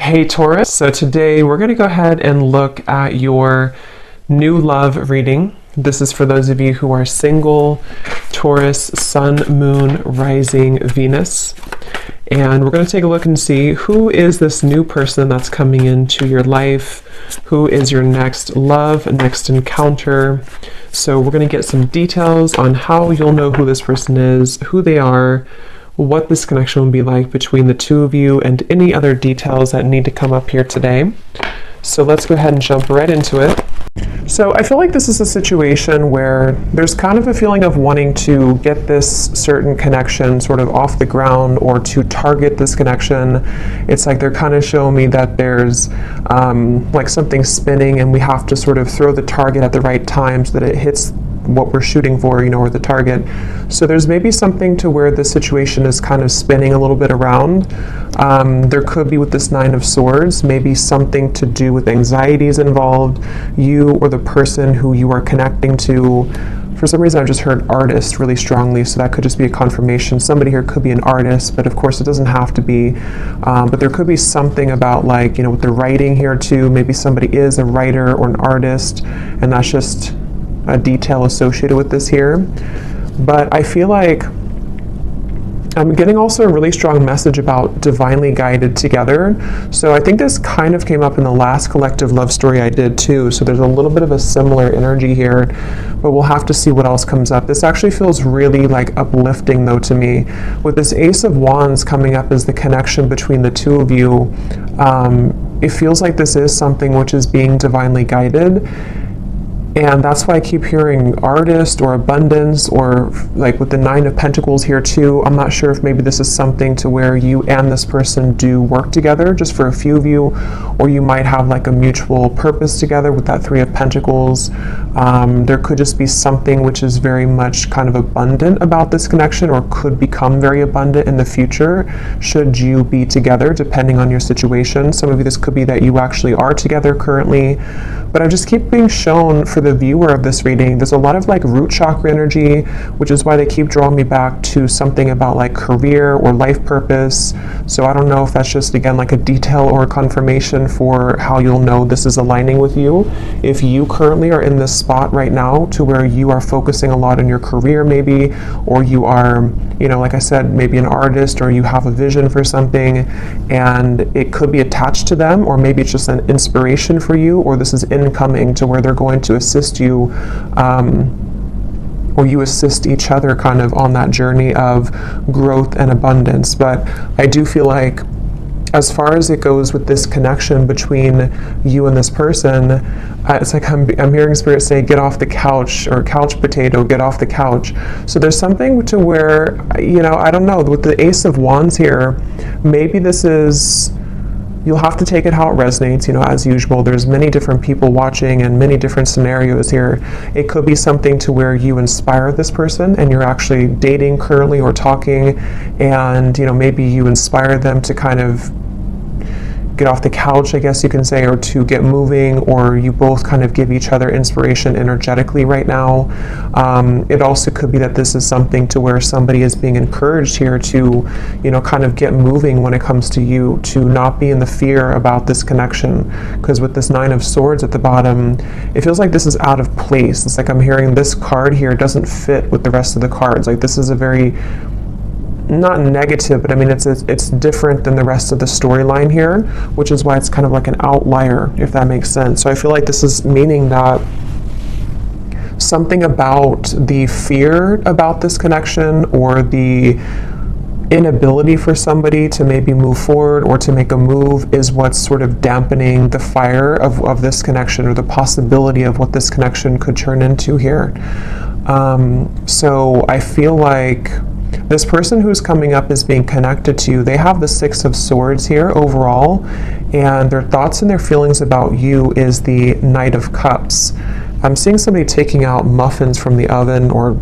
Hey Taurus, so today we're going to go ahead and look at your new love reading. This is for those of you who are single, Taurus, Sun, Moon, Rising, Venus. And we're going to take a look and see who is this new person that's coming into your life, who is your next love, next encounter. So we're going to get some details on how you'll know who this person is, who they are, what this connection will be like between the two of you, and any other details that need to come up here today. So let's go ahead and jump right into it. So I feel like this is a situation where there's kind of a feeling of wanting to get this certain connection sort of off the ground, or to target this connection. It's like they're kind of showing me that there's like something spinning, and we have to sort of throw the target at the right time so that it hits what we're shooting for, or the target. So there's maybe something to where the situation is kind of spinning a little bit around. There could be, with this Nine of Swords, maybe something to do with anxieties involved, you or the person who you are connecting to. For some reason, I've just heard artist really strongly, so that could just be a confirmation. Somebody here could be an artist, but of course it doesn't have to be. But there could be something about, like, with the writing here too. Maybe somebody is a writer or an artist, and that's just a detail associated with this here. But I feel like I'm getting also a really strong message about divinely guided together. So I think this kind of came up in the last collective love story I did too. So there's a little bit of a similar energy here, but we'll have to see what else comes up. This actually feels really like uplifting though to me. With this Ace of Wands coming up as the connection between the two of you, it feels like this is something which is being divinely guided. And that's why I keep hearing artist or abundance, or like with the Nine of Pentacles here too. I'm not sure if maybe this is something to where you and this person do work together, just for a few of you, or you might have like a mutual purpose together with that Three of Pentacles. There could just be something which is very much kind of abundant about this connection, or could become very abundant in the future should you be together, depending on your situation. Some of you, this could be that you actually are together currently. But I just keep being shown, for the viewer of this reading, there's a lot of like root chakra energy, which is why they keep drawing me back to something about like career or life purpose. So I don't know if that's just, again, like a detail or a confirmation for how you'll know this is aligning with you. If you currently are in this spot right now to where you are focusing a lot on your career maybe, or you are, like I said, maybe an artist, or you have a vision for something and it could be attached to them, or maybe it's just an inspiration for you, or this is incoming to where they're going to assist you, or you assist each other kind of on that journey of growth and abundance. But I do feel like, as far as it goes with this connection between you and this person, it's like I'm hearing Spirit say, get off the couch, or couch potato, get off the couch. So there's something to where, I don't know, with the Ace of Wands here, maybe this is, you'll have to take it how it resonates, as usual. There's many different people watching and many different scenarios here. It could be something to where you inspire this person and you're actually dating currently or talking, and, maybe you inspire them to kind of get off the couch, I guess you can say, or to get moving, or you both kind of give each other inspiration energetically right now. It also could be that this is something to where somebody is being encouraged here to, kind of get moving when it comes to you, to not be in the fear about this connection. Because with this Nine of Swords at the bottom, it feels like this is out of place. It's like I'm hearing this card here doesn't fit with the rest of the cards. Like, this is a very, not negative, but I mean, it's different than the rest of the storyline here, which is why it's kind of like an outlier, if that makes sense. So I feel like this is meaning that something about the fear about this connection, or the inability for somebody to maybe move forward or to make a move, is what's sort of dampening the fire of this connection, or the possibility of what this connection could turn into here. So I feel like this person who's coming up is being connected to you. They have the Six of Swords here overall, and their thoughts and their feelings about you is the Knight of Cups. I'm seeing somebody taking out muffins from the oven, or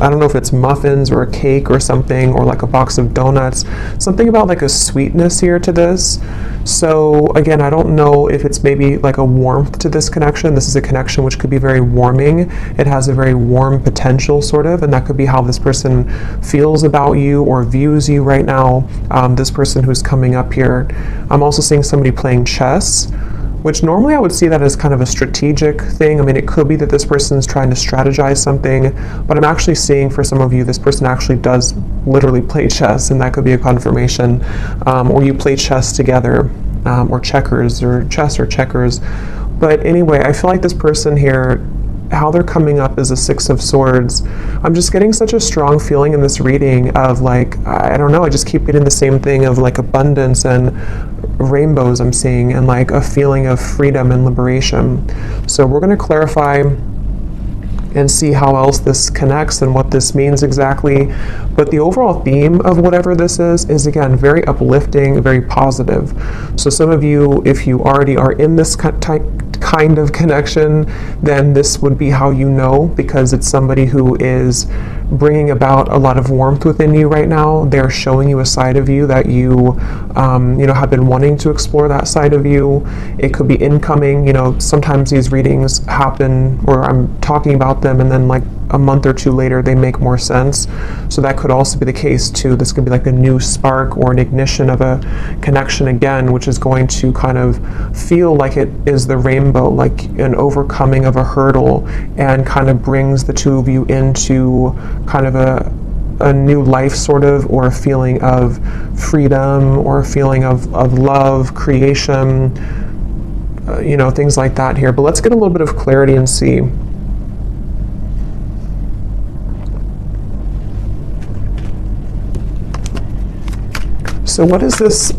I don't know if it's muffins or a cake or something, or like a box of donuts, something about like a sweetness here to this. So again, I don't know if it's maybe like a warmth to this connection. This is a connection which could be very warming. It has a very warm potential sort of, and that could be how this person feels about you or views you right now. This person who's coming up here. I'm also seeing somebody playing chess, which normally I would see that as kind of a strategic thing. I mean, it could be that this person is trying to strategize something, but I'm actually seeing for some of you, this person actually does literally play chess, and that could be a confirmation. Or you play chess together, or checkers, or chess or checkers. But anyway, I feel like this person here, how they're coming up is a Six of Swords. I'm just getting such a strong feeling in this reading of like, I don't know, I just keep getting the same thing of like abundance and rainbows I'm seeing, and like a feeling of freedom and liberation. So we're going to clarify and see how else this connects and what this means exactly. But the overall theme of whatever this is again, very uplifting, very positive. So some of you, if you already are in this kind of connection, then this would be how you know, because it's somebody who is bringing about a lot of warmth within you right now. They're showing you a side of you that you have been wanting to explore, that side of you. It could be incoming. Sometimes these readings happen or I'm talking about them, and then like a month or two later they make more sense. So that could also be the case too. This could be like a new spark or an ignition of a connection again, which is going to kind of feel like it is the rainbow, like an overcoming of a hurdle, and kind of brings the two of you into kind of a new life sort of, or a feeling of freedom, or a feeling of love, creation, things like that here. But let's get a little bit of clarity and see. So what is this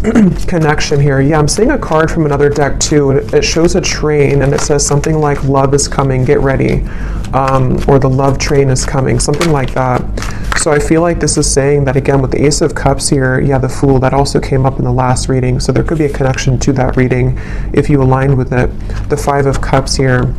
connection here? Yeah, I'm seeing a card from another deck too, and it shows a train, and it says something like love is coming, get ready, or the love train is coming, something like that. So I feel like this is saying that again with the Ace of Cups here, yeah, the Fool, that also came up in the last reading, so there could be a connection to that reading if you aligned with it. The Five of Cups here.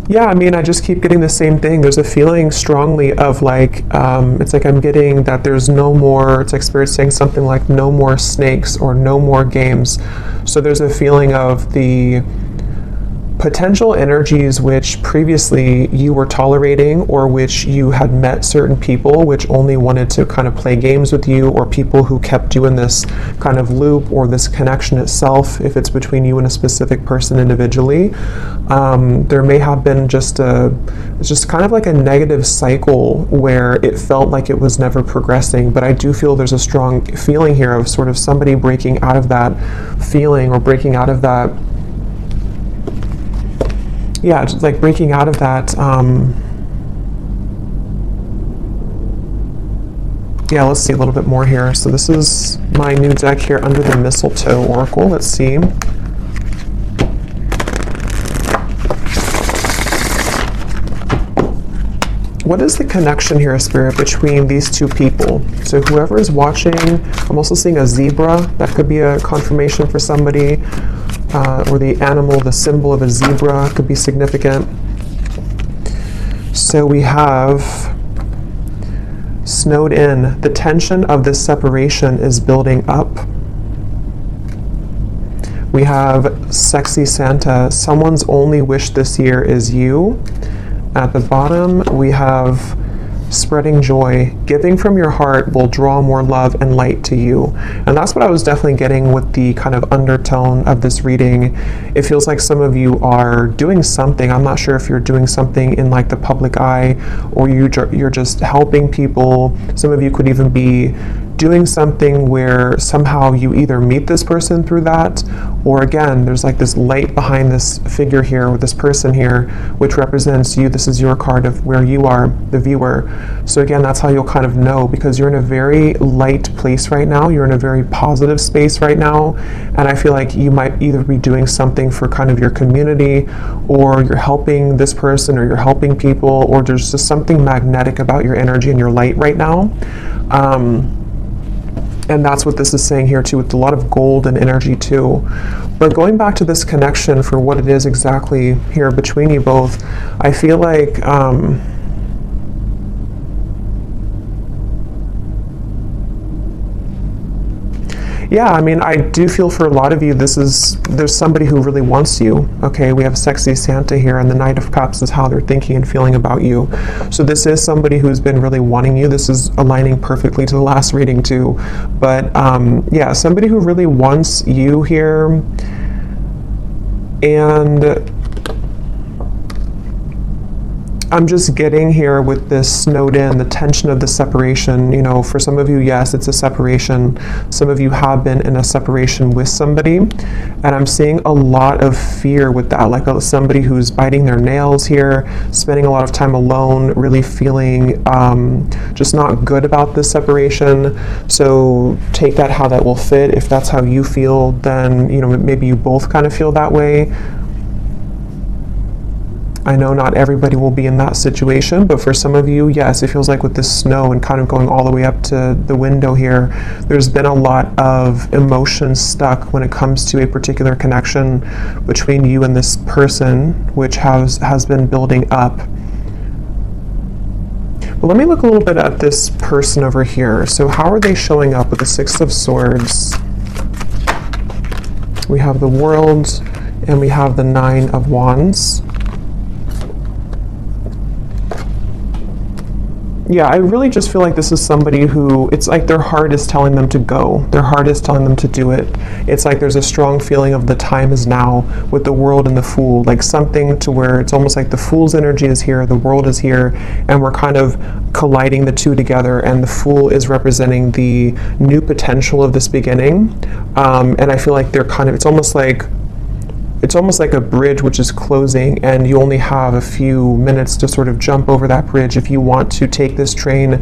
Yeah, I mean, I just keep getting the same thing. There's a feeling strongly of like, it's like I'm getting that there's no more, it's like Spirit saying something like no more snakes or no more games. So there's a feeling of the potential energies which previously you were tolerating, or which you had met certain people which only wanted to kind of play games with you, or people who kept you in this kind of loop, or this connection itself, if it's between you and a specific person individually. There may have been it's just kind of like a negative cycle where it felt like it was never progressing. But I do feel there's a strong feeling here of sort of somebody breaking out of that feeling, or breaking out of that, yeah, just like breaking out of that. Yeah, let's see a little bit more here. So this is my new deck here, Under the Mistletoe Oracle. Let's see. What is the connection here, Spirit, between these two people? So whoever is watching, I'm also seeing a zebra. That could be a confirmation for somebody. Or the animal, the symbol of a zebra could be significant. So we have snowed in. The tension of this separation is building up. We have sexy Santa. Someone's only wish this year is you. At the bottom, we have spreading joy. Giving from your heart will draw more love and light to you. And that's what I was definitely getting with the kind of undertone of this reading. It feels like some of you are doing something. I'm not sure if you're doing something in like the public eye, or you're just helping people. Some of you could even be doing something where somehow you either meet this person through that, or again, there's like this light behind this figure here, with this person here, which represents you. This is your card of where you are, the viewer. So again, that's how you'll kind of know, because you're in a very light place right now. You're in a very positive space right now. And I feel like you might either be doing something for kind of your community, or you're helping this person, or you're helping people, or there's just something magnetic about your energy and your light right now. And that's what this is saying here too, with a lot of gold and energy too. But going back to this connection for what it is exactly here between you both, I feel like yeah, I mean, I do feel for a lot of you, there's somebody who really wants you, okay? We have sexy Santa here, and the Knight of Cups is how they're thinking and feeling about you. So this is somebody who's been really wanting you. This is aligning perfectly to the last reading too. But yeah, somebody who really wants you here. And I'm just getting here with this snowed in, the tension of the separation. You know, for some of you, yes, it's a separation. Some of you have been in a separation with somebody. And I'm seeing a lot of fear with that, like somebody who's biting their nails here, spending a lot of time alone, really feeling just not good about this separation. So take that how that will fit. If that's how you feel, then, you know, maybe you both kind of feel that way. I know not everybody will be in that situation, but for some of you, yes, it feels like with this snow and kind of going all the way up to the window here, there's been a lot of emotion stuck when it comes to a particular connection between you and this person, which has been building up. But let me look a little bit at this person over here. So how are they showing up with the Six of Swords? We have the World and we have the Nine of Wands. Yeah, I really just feel like this is somebody who, it's like their heart is telling them to go. Their heart is telling them to do it. It's like there's a strong feeling of the time is now with the World and the Fool, like something to where it's almost like the Fool's energy is here, the World is here, and we're kind of colliding the two together, and the Fool is representing the new potential of this beginning. And I feel like they're kind of, it's almost like a bridge which is closing, and you only have a few minutes to sort of jump over that bridge if you want to take this train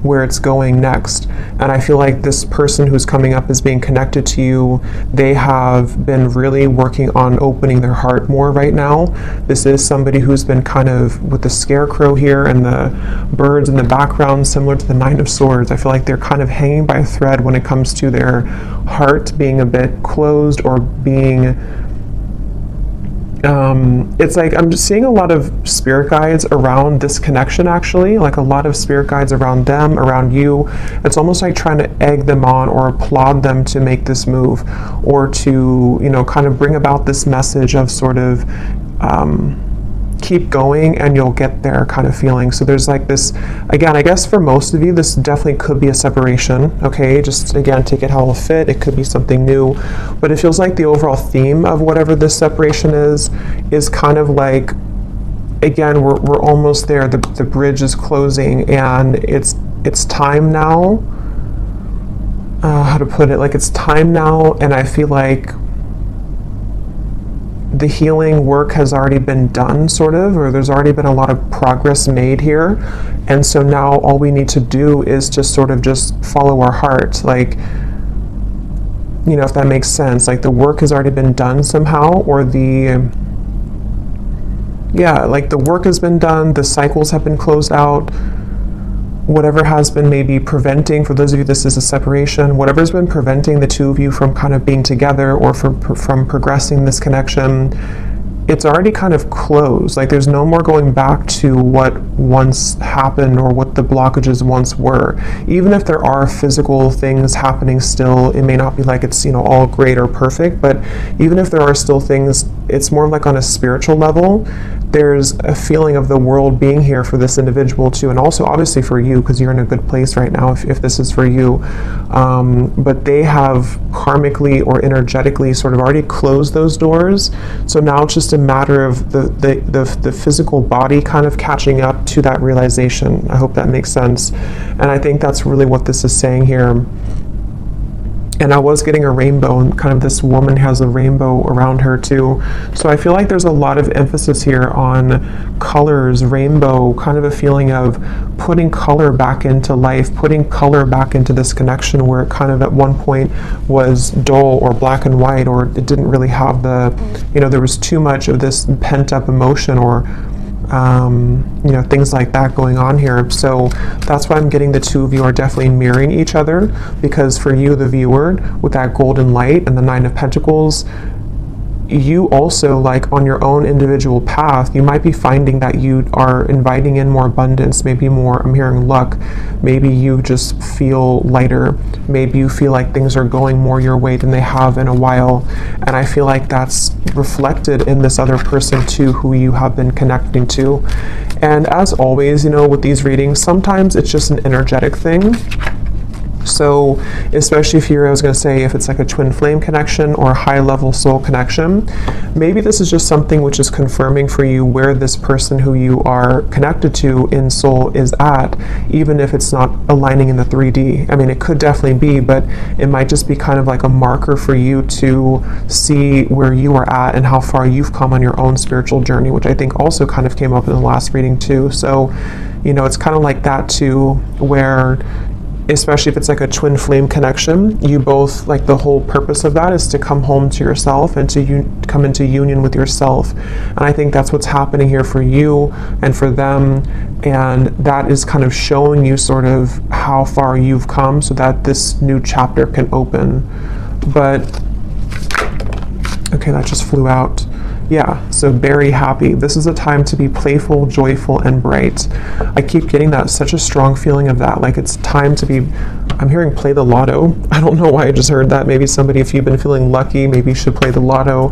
where it's going next. And I feel like this person who's coming up is being connected to you. They have been really working on opening their heart more right now. This is somebody who's been kind of with the scarecrow here and the birds in the background, similar to the Nine of Swords. I feel like they're kind of hanging by a thread when it comes to their heart being a bit closed or being it's like I'm just seeing a lot of spirit guides around this connection, actually, like a lot of spirit guides around them, around you. It's almost like trying to egg them on or applaud them to make this move, or to, you know, kind of bring about this message of sort of keep going and you'll get there kind of feeling. So there's like this, again, I guess for most of you, this definitely could be a separation, okay? Just again, take it how it'll fit. It could be something new, but it feels like the overall theme of whatever this separation is kind of like, again, we're almost there. The bridge is closing, and it's time now. How to put it? Like, it's time now, and I feel like the healing work has already been done, sort of, or there's already been a lot of progress made here. And so now all we need to do is just sort of just follow our heart. Like, you know, if that makes sense, like the work has already been done somehow, or like the work has been done, the cycles have been closed out. Whatever has been maybe preventing, for those of you this is a separation, whatever's been preventing the two of you from kind of being together or from progressing this connection, it's already kind of closed. Like there's no more going back to what once happened or what the blockages once were. Even if there are physical things happening still, it may not be like it's, you know, all great or perfect, but even if there are still things, it's more like on a spiritual level. There's a feeling of the world being here for this individual too, and also obviously for you, because you're in a good place right now if this is for you. But they have karmically or energetically sort of already closed those doors. So now it's just a matter of the physical body kind of catching up to that realization. I hope that makes sense. And I think that's really what this is saying here. And I was getting a rainbow, and kind of this woman has a rainbow around her too. So I feel like there's a lot of emphasis here on colors, rainbow, kind of a feeling of putting color back into life, putting color back into this connection where it kind of at one point was dull or black and white, or it didn't really have the, you know, there was too much of this pent up emotion or you know, things like that going on here. So that's why I'm getting the two of you are definitely mirroring each other, because for you, the viewer, with that golden light and the Nine of Pentacles, you also, like on your own individual path, you might be finding that you are inviting in more abundance, maybe more, I'm hearing luck, maybe you just feel lighter, maybe you feel like things are going more your way than they have in a while. And I feel like that's reflected in this other person too, who you have been connecting to. And as always, you know, with these readings, sometimes it's just an energetic thing. So especially if you're, I was going to say, if it's like a twin flame connection or a high level soul connection, maybe this is just something which is confirming for you where this person who you are connected to in soul is at, even if it's not aligning in the 3D. I mean, it could definitely be, but it might just be kind of like a marker for you to see where you are at and how far you've come on your own spiritual journey, which I think also kind of came up in the last reading too. So, you know, it's kind of like that too, where especially if it's like a twin flame connection, you both, like the whole purpose of that is to come home to yourself and to come into union with yourself. And I think that's what's happening here for you and for them. And that is kind of showing you sort of how far you've come so that this new chapter can open. But, okay, that just flew out. Yeah, so very happy. This is a time to be playful, joyful, and bright. I keep getting that, such a strong feeling of that. Like it's time to be, I'm hearing play the lotto. I don't know why I just heard that. Maybe somebody, if you've been feeling lucky, maybe you should play the lotto.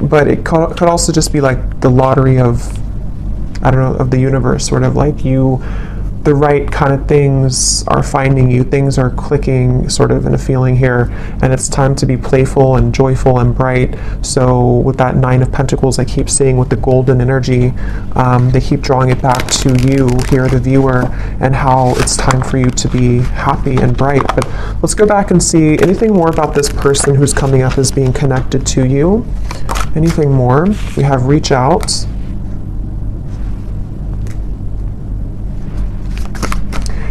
But it could also just be like the lottery of, I don't know, of the universe, sort of like you, the right kind of things are finding you, things are clicking sort of in a feeling here, and it's time to be playful and joyful and bright. So with that Nine of Pentacles, I keep seeing with the golden energy, they keep drawing it back to you here, the viewer, and how it's time for you to be happy and bright. But let's go back and see anything more about this person who's coming up as being connected to you. Anything more? We have reach out.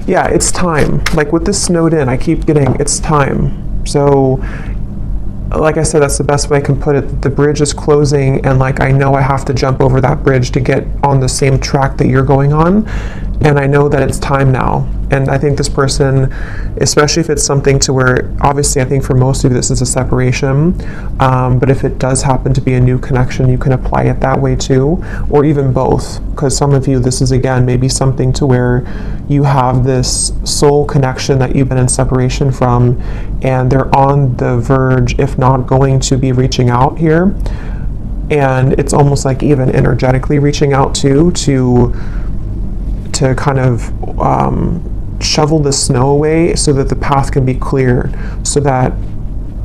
Yeah, it's time. Like with this snowed in, I keep getting it's time. So like I said, that's the best way I can put it. The bridge is closing, and like I know I have to jump over that bridge to get on the same track that you're going on. And I know that it's time now. And I think this person, especially if it's something to where, obviously I think for most of you this is a separation, but if it does happen to be a new connection, you can apply it that way too, or even both. Because some of you, this is again maybe something to where you have this soul connection that you've been in separation from, and they're on the verge, if not going to be reaching out here. And it's almost like even energetically reaching out too, to kind of shovel the snow away so that the path can be clear, so that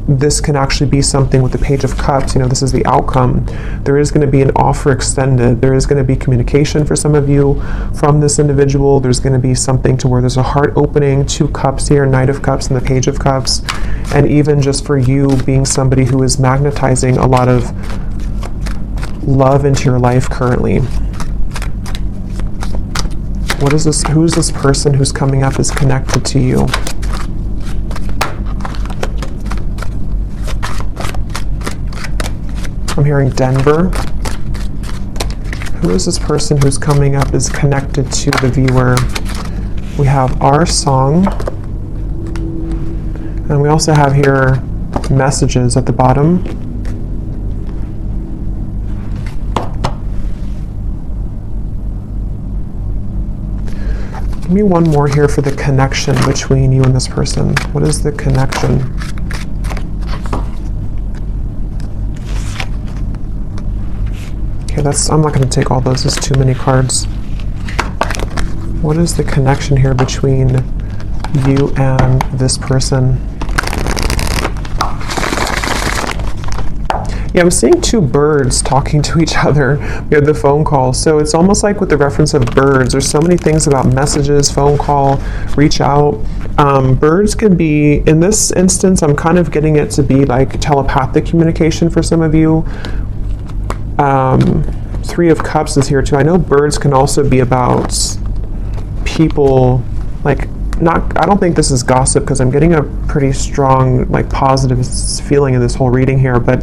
this can actually be something with the Page of Cups. You know, this is the outcome. There is going to be an offer extended. There is going to be communication for some of you from this individual. There's going to be something to where there's a heart opening, 2 cups here, Knight of Cups and the Page of Cups. And even just for you being somebody who is magnetizing a lot of love into your life currently. What is this? Who's this person who's coming up is connected to you? I'm hearing Denver. Who is this person who's coming up is connected to the viewer? We have our song. And we also have here messages at the bottom. Give me one more here for the connection between you and this person. What is the connection? Okay, I'm not going to take all those. There's too many cards. What is the connection here between you and this person? Yeah, I'm seeing 2 birds talking to each other. We had the phone call. So it's almost like with the reference of birds, there's so many things about messages, phone call, reach out. Birds can be, in this instance, I'm kind of getting it to be like telepathic communication for some of you. 3 of Cups is here too. I know birds can also be about people, like, I don't think this is gossip because I'm getting a pretty strong, like, positive feeling in this whole reading here, but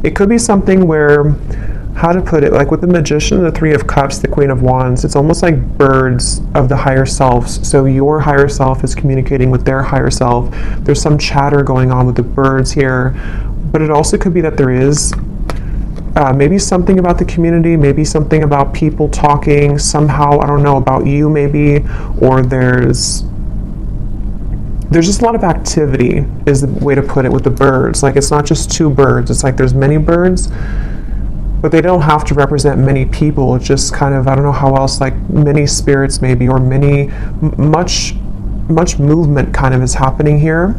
it could be something where how to put it, like with the Magician, the Three of Cups, the Queen of Wands, it's almost like birds of the higher selves. So your higher self is communicating with their higher self. There's some chatter going on with the birds here, but it also could be that there is maybe something about the community, maybe something about people talking somehow, I don't know, about you maybe, or there's just a lot of activity is the way to put it with the birds. Like it's not just two birds, it's like there's many birds, but they don't have to represent many people. It's just kind of, I don't know how else, like many spirits maybe, or much movement kind of is happening here,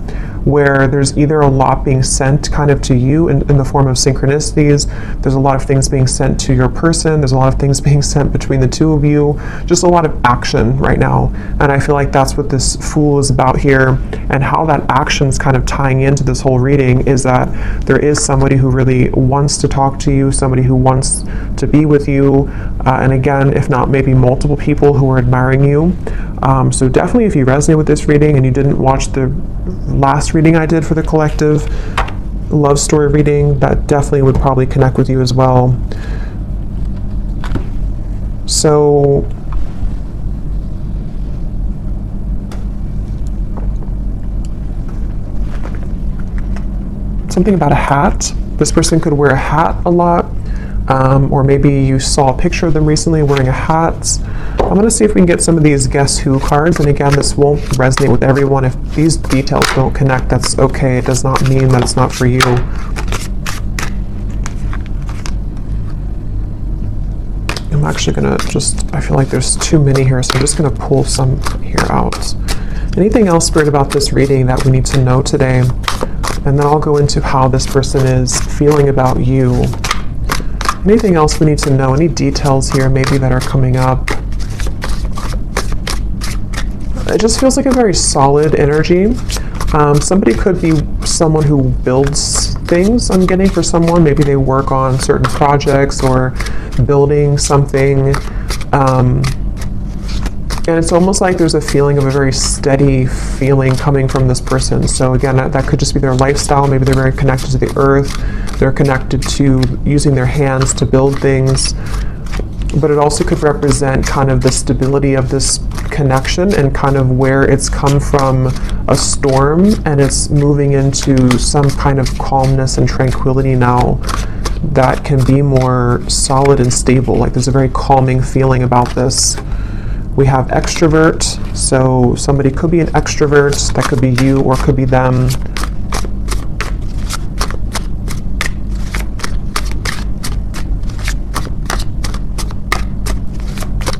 where there's either a lot being sent kind of to you in the form of synchronicities. There's a lot of things being sent to your person. There's a lot of things being sent between the two of you. Just a lot of action right now. And I feel like that's what this Fool is about here, and how that action's kind of tying into this whole reading is that there is somebody who really wants to talk to you, somebody who wants to be with you, and again, if not maybe multiple people who are admiring you. So definitely if you resonate with this reading and you didn't watch the last reading I did for the collective love story reading, that definitely would probably connect with you as well. So something about a hat. This person could wear a hat a lot, or maybe you saw a picture of them recently wearing a hat. I'm going to see if we can get some of these Guess Who cards, and again, this won't resonate with everyone. If these details don't connect, that's okay. It does not mean that it's not for you. I'm actually going to I feel like there's too many here, so I'm just going to pull some here out. Anything else, Spirit, about this reading that we need to know today? And then I'll go into how this person is feeling about you. Anything else we need to know? Any details here maybe that are coming up? It just feels like a very solid energy. Somebody could be someone who builds things, I'm getting, for someone. Maybe they work on certain projects or building something. And it's almost like there's a feeling of a very steady feeling coming from this person. So again, that could just be their lifestyle. Maybe they're very connected to the earth. They're connected to using their hands to build things. But it also could represent kind of the stability of this connection and kind of where it's come from a storm and it's moving into some kind of calmness and tranquility now that can be more solid and stable. Like there's a very calming feeling about this. We have extrovert, so somebody could be an extrovert. That could be you or could be them.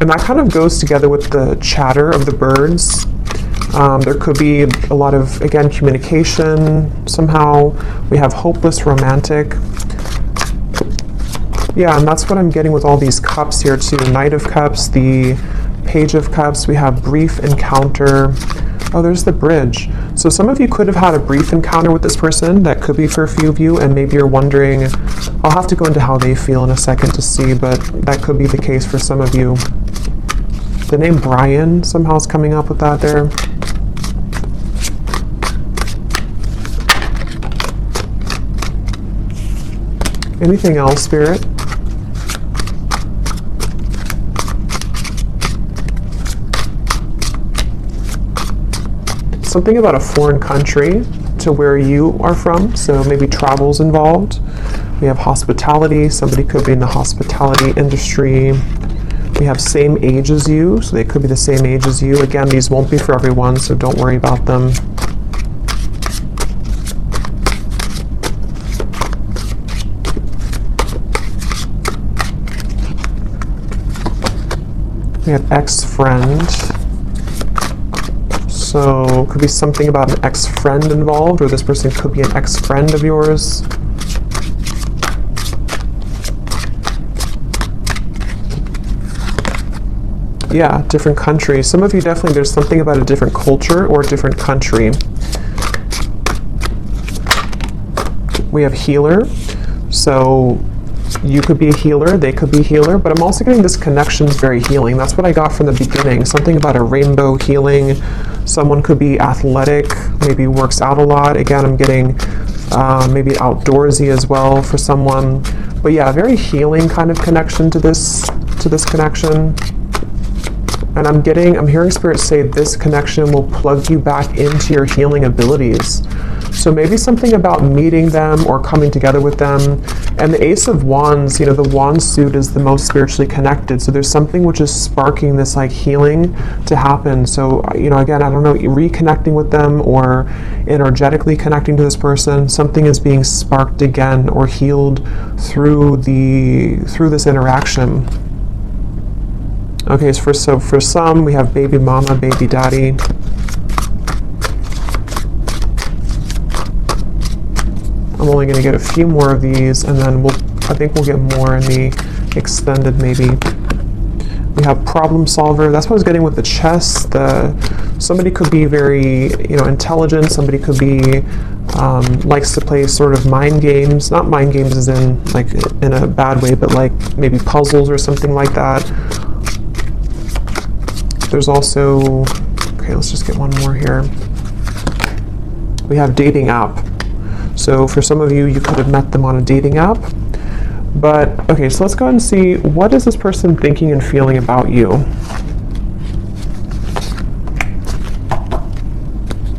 And that kind of goes together with the chatter of the birds. There could be a lot of, again, communication somehow. We have hopeless romantic. Yeah, and that's what I'm getting with all these cups here too. Knight of Cups, the Page of Cups. We have brief encounter. Oh, there's the bridge. So some of you could have had a brief encounter with this person. That could be for a few of you, and maybe you're wondering, I'll have to go into how they feel in a second to see, but that could be the case for some of you. The name Brian somehow is coming up with that there. Anything else, Spirit? Something about a foreign country to where you are from, so maybe travel's involved. We have hospitality. Somebody could be in the hospitality industry. We have same age as you, so they could be the same age as you. Again, these won't be for everyone, so don't worry about them. We have ex-friend. So could be something about an ex-friend involved, or this person could be an ex-friend of yours. Yeah, different country. Some of you definitely, there's something about a different culture or a different country. We have healer. So you could be a healer, they could be a healer, but I'm also getting this connection is very healing. That's what I got from the beginning. Something about a rainbow healing. Someone could be athletic, maybe works out a lot. Again, I'm getting maybe outdoorsy as well for someone. But yeah, very healing kind of connection to this connection. And I'm hearing Spirit say this connection will plug you back into your healing abilities. So maybe something about meeting them or coming together with them. And the Ace of Wands, the wand suit is the most spiritually connected. So there's something which is sparking this like healing to happen. So, again, I don't know, reconnecting with them or energetically connecting to this person, something is being sparked again or healed through this interaction. Okay, so for some, we have baby mama, baby daddy. I'm only going to get a few more of these, and then I think we'll get more in the extended maybe. We have problem solver. That's what I was getting with the chess. Somebody could be very, intelligent. Somebody could be likes to play sort of mind games. Not mind games as in like in a bad way, but like maybe puzzles or something like that. There's also, okay, let's just get one more here. We have dating app. So for some of you, you could have met them on a dating app. But, okay, so let's go ahead and see, what is this person thinking and feeling about you?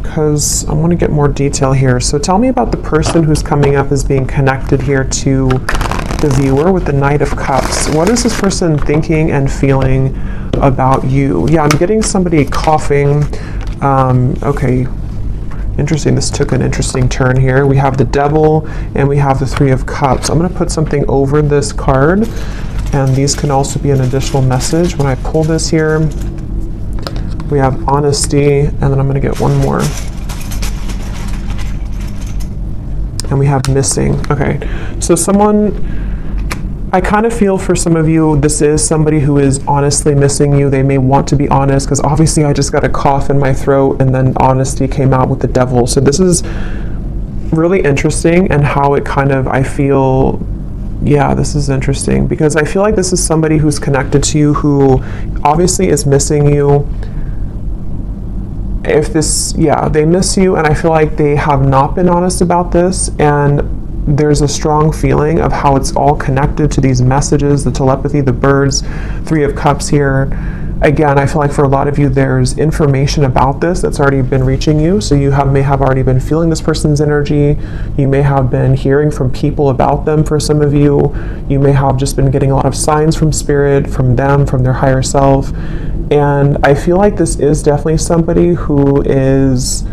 Because I want to get more detail here. So tell me about the person who's coming up as being connected here to the viewer with the Knight of Cups. What is this person thinking and feeling about you? Yeah, I'm getting somebody coughing. Okay. Interesting, this took an interesting turn here. We have the Devil and we have the Three of Cups. I'm going to put something over this card, and these can also be an additional message. When I pull this here, we have honesty, and then I'm going to get one more. And we have missing. Okay, so I kind of feel for some of you, this is somebody who is honestly missing you. They may want to be honest, because obviously I just got a cough in my throat and then honesty came out with the Devil. So this is really interesting, and how it kind of, I feel, yeah, this is interesting, because I feel like this is somebody who's connected to you who obviously is missing you. They miss you, and I feel like they have not been honest about this, and there's a strong feeling of how it's all connected to these messages, the telepathy, the birds, Three of Cups here. Again, I feel like for a lot of you, there's information about this that's already been reaching you. So you may have already been feeling this person's energy. You may have been hearing from people about them for some of you. You may have just been getting a lot of signs from Spirit, from them, from their higher self. And I feel like this is definitely somebody who is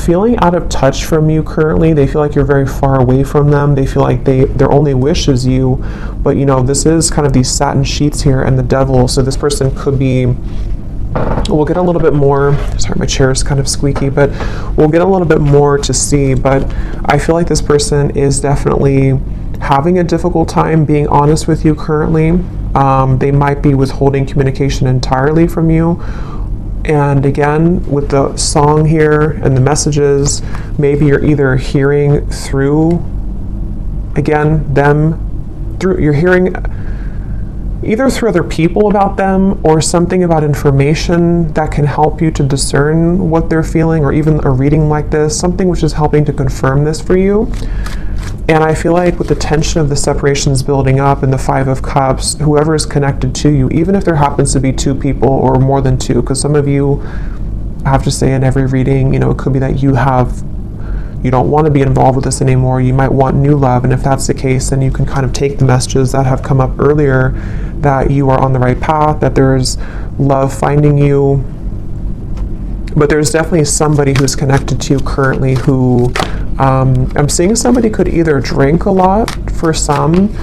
feeling out of touch from you currently. They feel like you're very far away from them. They feel like their only wish is you. But this is kind of these satin sheets here and the Devil. So this person could be, we'll get a little bit more, sorry, my chair is kind of squeaky, but we'll get a little bit more to see. But I feel like this person is definitely having a difficult time being honest with you currently. They might be withholding communication entirely from you. And again, with the song here and the messages, maybe you're either hearing through, again, you're hearing either through other people about them, or something about information that can help you to discern what they're feeling, or even a reading like this, something which is helping to confirm this for you. And I feel like with the tension of the separations building up and the Five of Cups, whoever is connected to you, even if there happens to be two people or more than two, because some of you, I have to say in every reading, it could be that you don't want to be involved with this anymore. You might want new love. And if that's the case, then you can kind of take the messages that have come up earlier, that you are on the right path, that there's love finding you. But there's definitely somebody who's connected to you currently who, I'm seeing somebody could either drink a lot for some,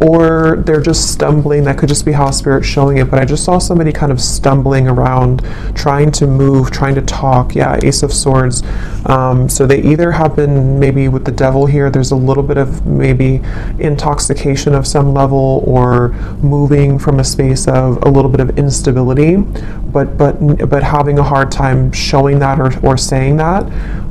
or they're just stumbling. That could just be how Spirit's showing it. But I just saw somebody kind of stumbling around, trying to move, trying to talk. Yeah, Ace of Swords. So they either have been, maybe with the Devil here, there's a little bit of maybe intoxication of some level, or moving from a space of a little bit of instability, but having a hard time showing that or saying that.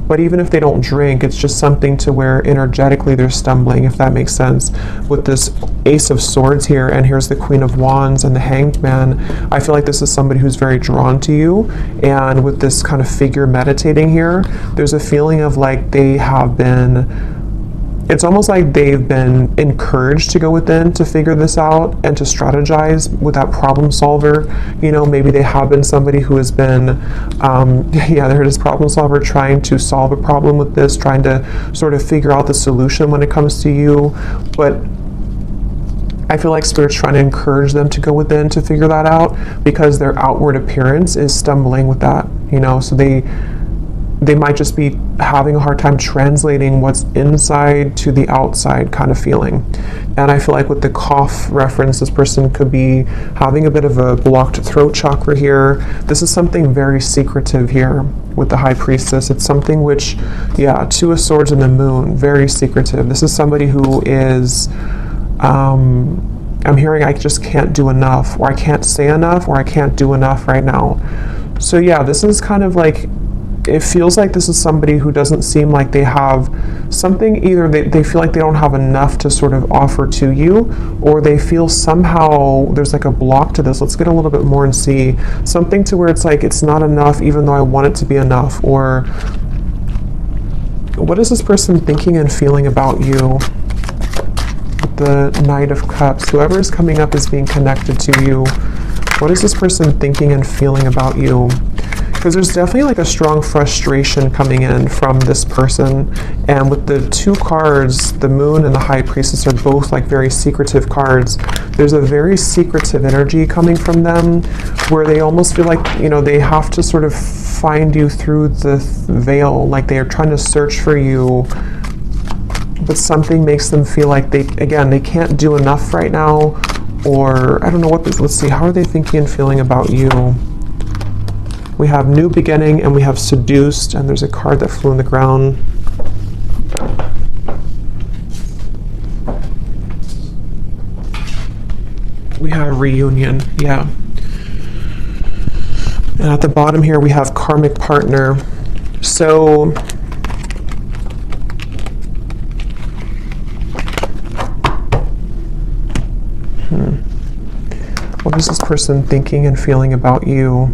But even if they don't drink, it's just something to where energetically they're stumbling, if that makes sense. With this Ace of Swords here, and here's the Queen of Wands and the Hanged Man, I feel like this is somebody who's very drawn to you. And with this kind of figure meditating here, there's a feeling of like they have been it's almost like they've been encouraged to go within to figure this out and to strategize with that problem solver. You know, maybe they have been somebody who has been, yeah, they're this problem solver trying to solve a problem with this, trying to sort of figure out the solution when it comes to you. But I feel like Spirit's trying to encourage them to go within to figure that out, because their outward appearance is stumbling with that, you know, so they might just be having a hard time translating what's inside to the outside kind of feeling. And I feel like with the cough reference, this person could be having a bit of a blocked throat chakra here. This is something very secretive here with the High Priestess. It's something which, yeah, Two of Swords and the Moon, very secretive. This is somebody who is, I'm hearing I just can't do enough, or I can't say enough, or I can't do enough right now. So yeah, this is kind of like, it feels like this is somebody who doesn't seem like they have something, either they feel like they don't have enough to sort of offer to you, or they feel somehow there's like a block to this. Let's get a little bit more and see something to where it's like it's not enough even though I want it to be enough. Or what is this person thinking and feeling about you? The Knight of Cups, whoever is coming up is being connected to you. What is this person thinking and feeling about you? Because there's definitely like a strong frustration coming in from this person. And with the two cards, the Moon and the High Priestess are both like very secretive cards. There's a very secretive energy coming from them where they almost feel like, you know, they have to sort of find you through the veil, like they are trying to search for you, but something makes them feel like they can't do enough right now. Or I don't know what this, let's see, how are they thinking and feeling about you? We have New Beginning and we have Seduced, and there's a card that flew on the ground. We have Reunion, yeah. And at the bottom here we have Karmic Partner. So what is this person thinking and feeling about you?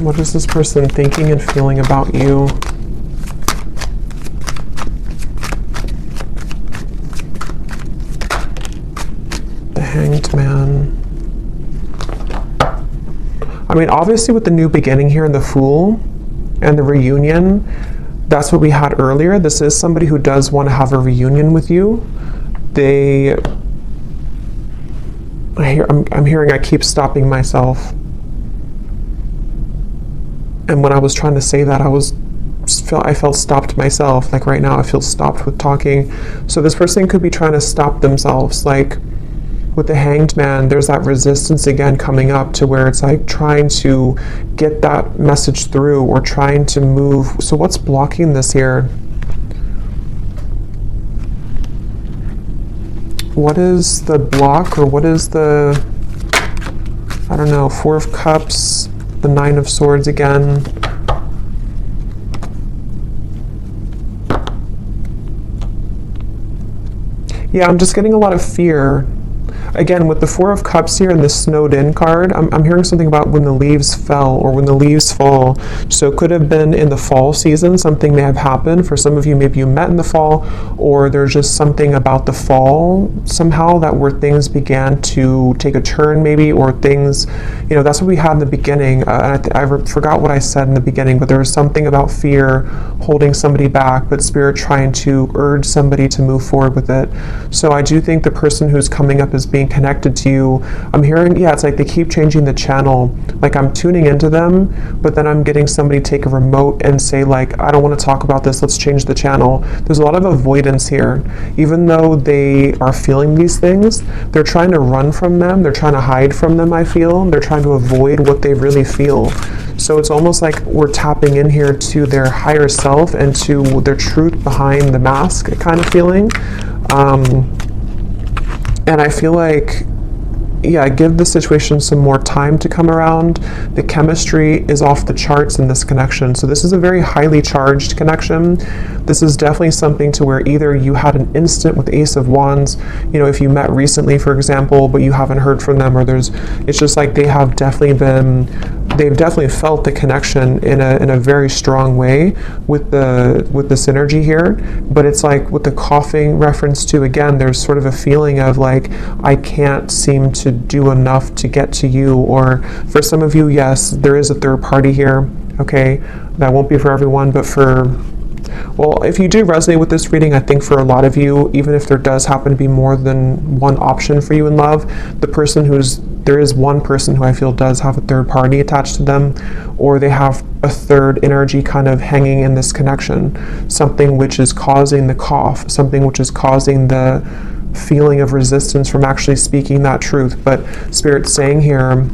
What is this person thinking and feeling about you? The Hanged Man. I mean, obviously with the New Beginning here and the Fool and the Reunion, that's what we had earlier. This is somebody who does want to have a reunion with you. I'm hearing I keep stopping myself. And when I was trying to say that, I felt stopped myself. Like right now, I feel stopped with talking. So this person could be trying to stop themselves. Like with the Hanged Man, there's that resistance again coming up to where it's like trying to get that message through or trying to move. So what's blocking this here? What is the block, or what is the, I don't know, Four of Cups, the Nine of Swords again. Yeah, I'm just getting a lot of fear. Again, with the Four of Cups here and the Snowed In card, I'm hearing something about when the leaves fell or when the leaves fall. So it could have been in the fall season, something may have happened. For some of you, maybe you met in the fall, or there's just something about the fall somehow that where things began to take a turn maybe, or things, you know, that's what we had in the beginning. I forgot what I said in the beginning, but there was something about fear holding somebody back, but Spirit trying to urge somebody to move forward with it. So I do think the person who's coming up is being connected to you. I'm hearing, yeah, it's like they keep changing the channel. Like I'm tuning into them, but then I'm getting somebody take a remote and say like, I don't want to talk about this, let's change the channel. There's a lot of avoidance here. Even though they are feeling these things, they're trying to run from them, they're trying to hide from them, I feel. They're trying to avoid what they really feel. So it's almost like we're tapping in here to their higher self and to their truth behind the mask kind of feeling. And I feel like yeah, give the situation some more time to come around. The chemistry is off the charts in this connection. So this is a very highly charged connection. This is definitely something to where either you had an instant with Ace of Wands, you know, if you met recently, for example, but you haven't heard from them, or it's just like they've definitely felt the connection in a very strong way with this energy here. But it's like with the coughing reference to, again, there's sort of a feeling of like, I can't seem to do enough to get to you. Or for some of you, yes, there is a third party here. Okay, that won't be for everyone, but well, if you do resonate with this reading, I think for a lot of you, even if there does happen to be more than one option for you in love, there is one person who I feel does have a third party attached to them, or they have a third energy kind of hanging in this connection, something which is causing the cough, something which is causing the feeling of resistance from actually speaking that truth. But Spirit's saying here,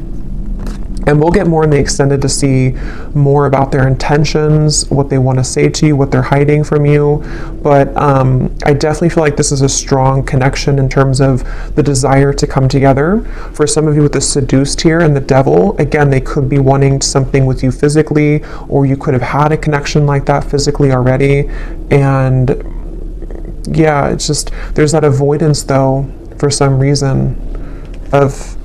and we'll get more in the extended to see more about their intentions, what they want to say to you, what they're hiding from you. But I definitely feel like this is a strong connection in terms of the desire to come together. For some of you with the seduced here and the devil, again, they could be wanting something with you physically, or you could have had a connection like that physically already. And yeah, it's just, there's that avoidance though, for some reason, of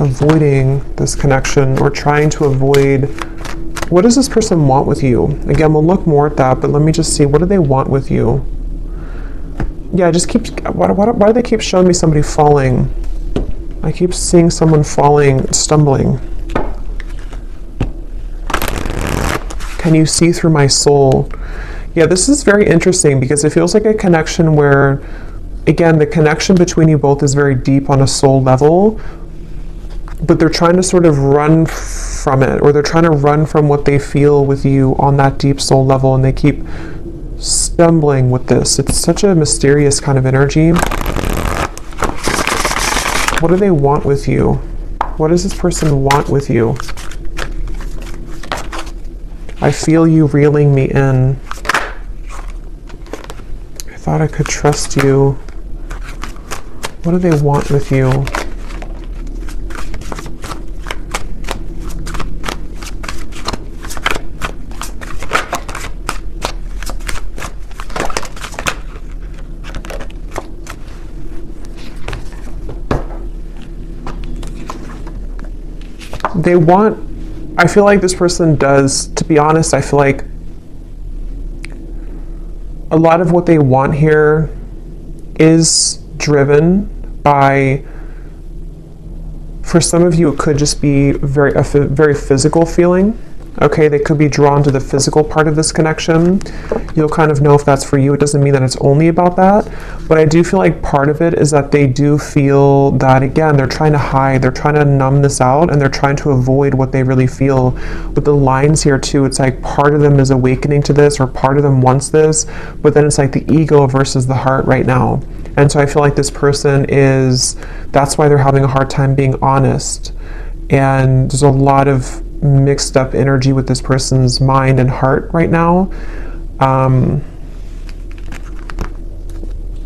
avoiding this connection, or trying to avoid. What does this person want with you? Again, we'll look more at that, but let me just see, what do they want with you? Yeah, just why do they keep showing me somebody falling? I keep seeing someone falling, stumbling. Can you see through my soul? Yeah, this is very interesting because it feels like a connection where, again, the connection between you both is very deep on a soul level, but they're trying to sort of run from it, or they're trying to run from what they feel with you on that deep soul level, and they keep stumbling with this. It's such a mysterious kind of energy. What do they want with you? What does this person want with you? I feel you reeling me in. I thought I could trust you. What do they want with you? I feel like this person does, to be honest, I feel like a lot of what they want here is driven by, for some of you, it could just be a very physical feeling. Okay, they could be drawn to the physical part of this connection. You'll kind of know if that's for you. It doesn't mean that it's only about that, but I do feel like part of it is that they do feel that, again, they're trying to hide, they're trying to numb this out, and they're trying to avoid what they really feel. With the lines here too, it's like part of them is awakening to this, or part of them wants this, but then it's like the ego versus the heart right now. And so I feel like this person that's why they're having a hard time being honest. And there's a lot of mixed up energy with this person's mind and heart right now.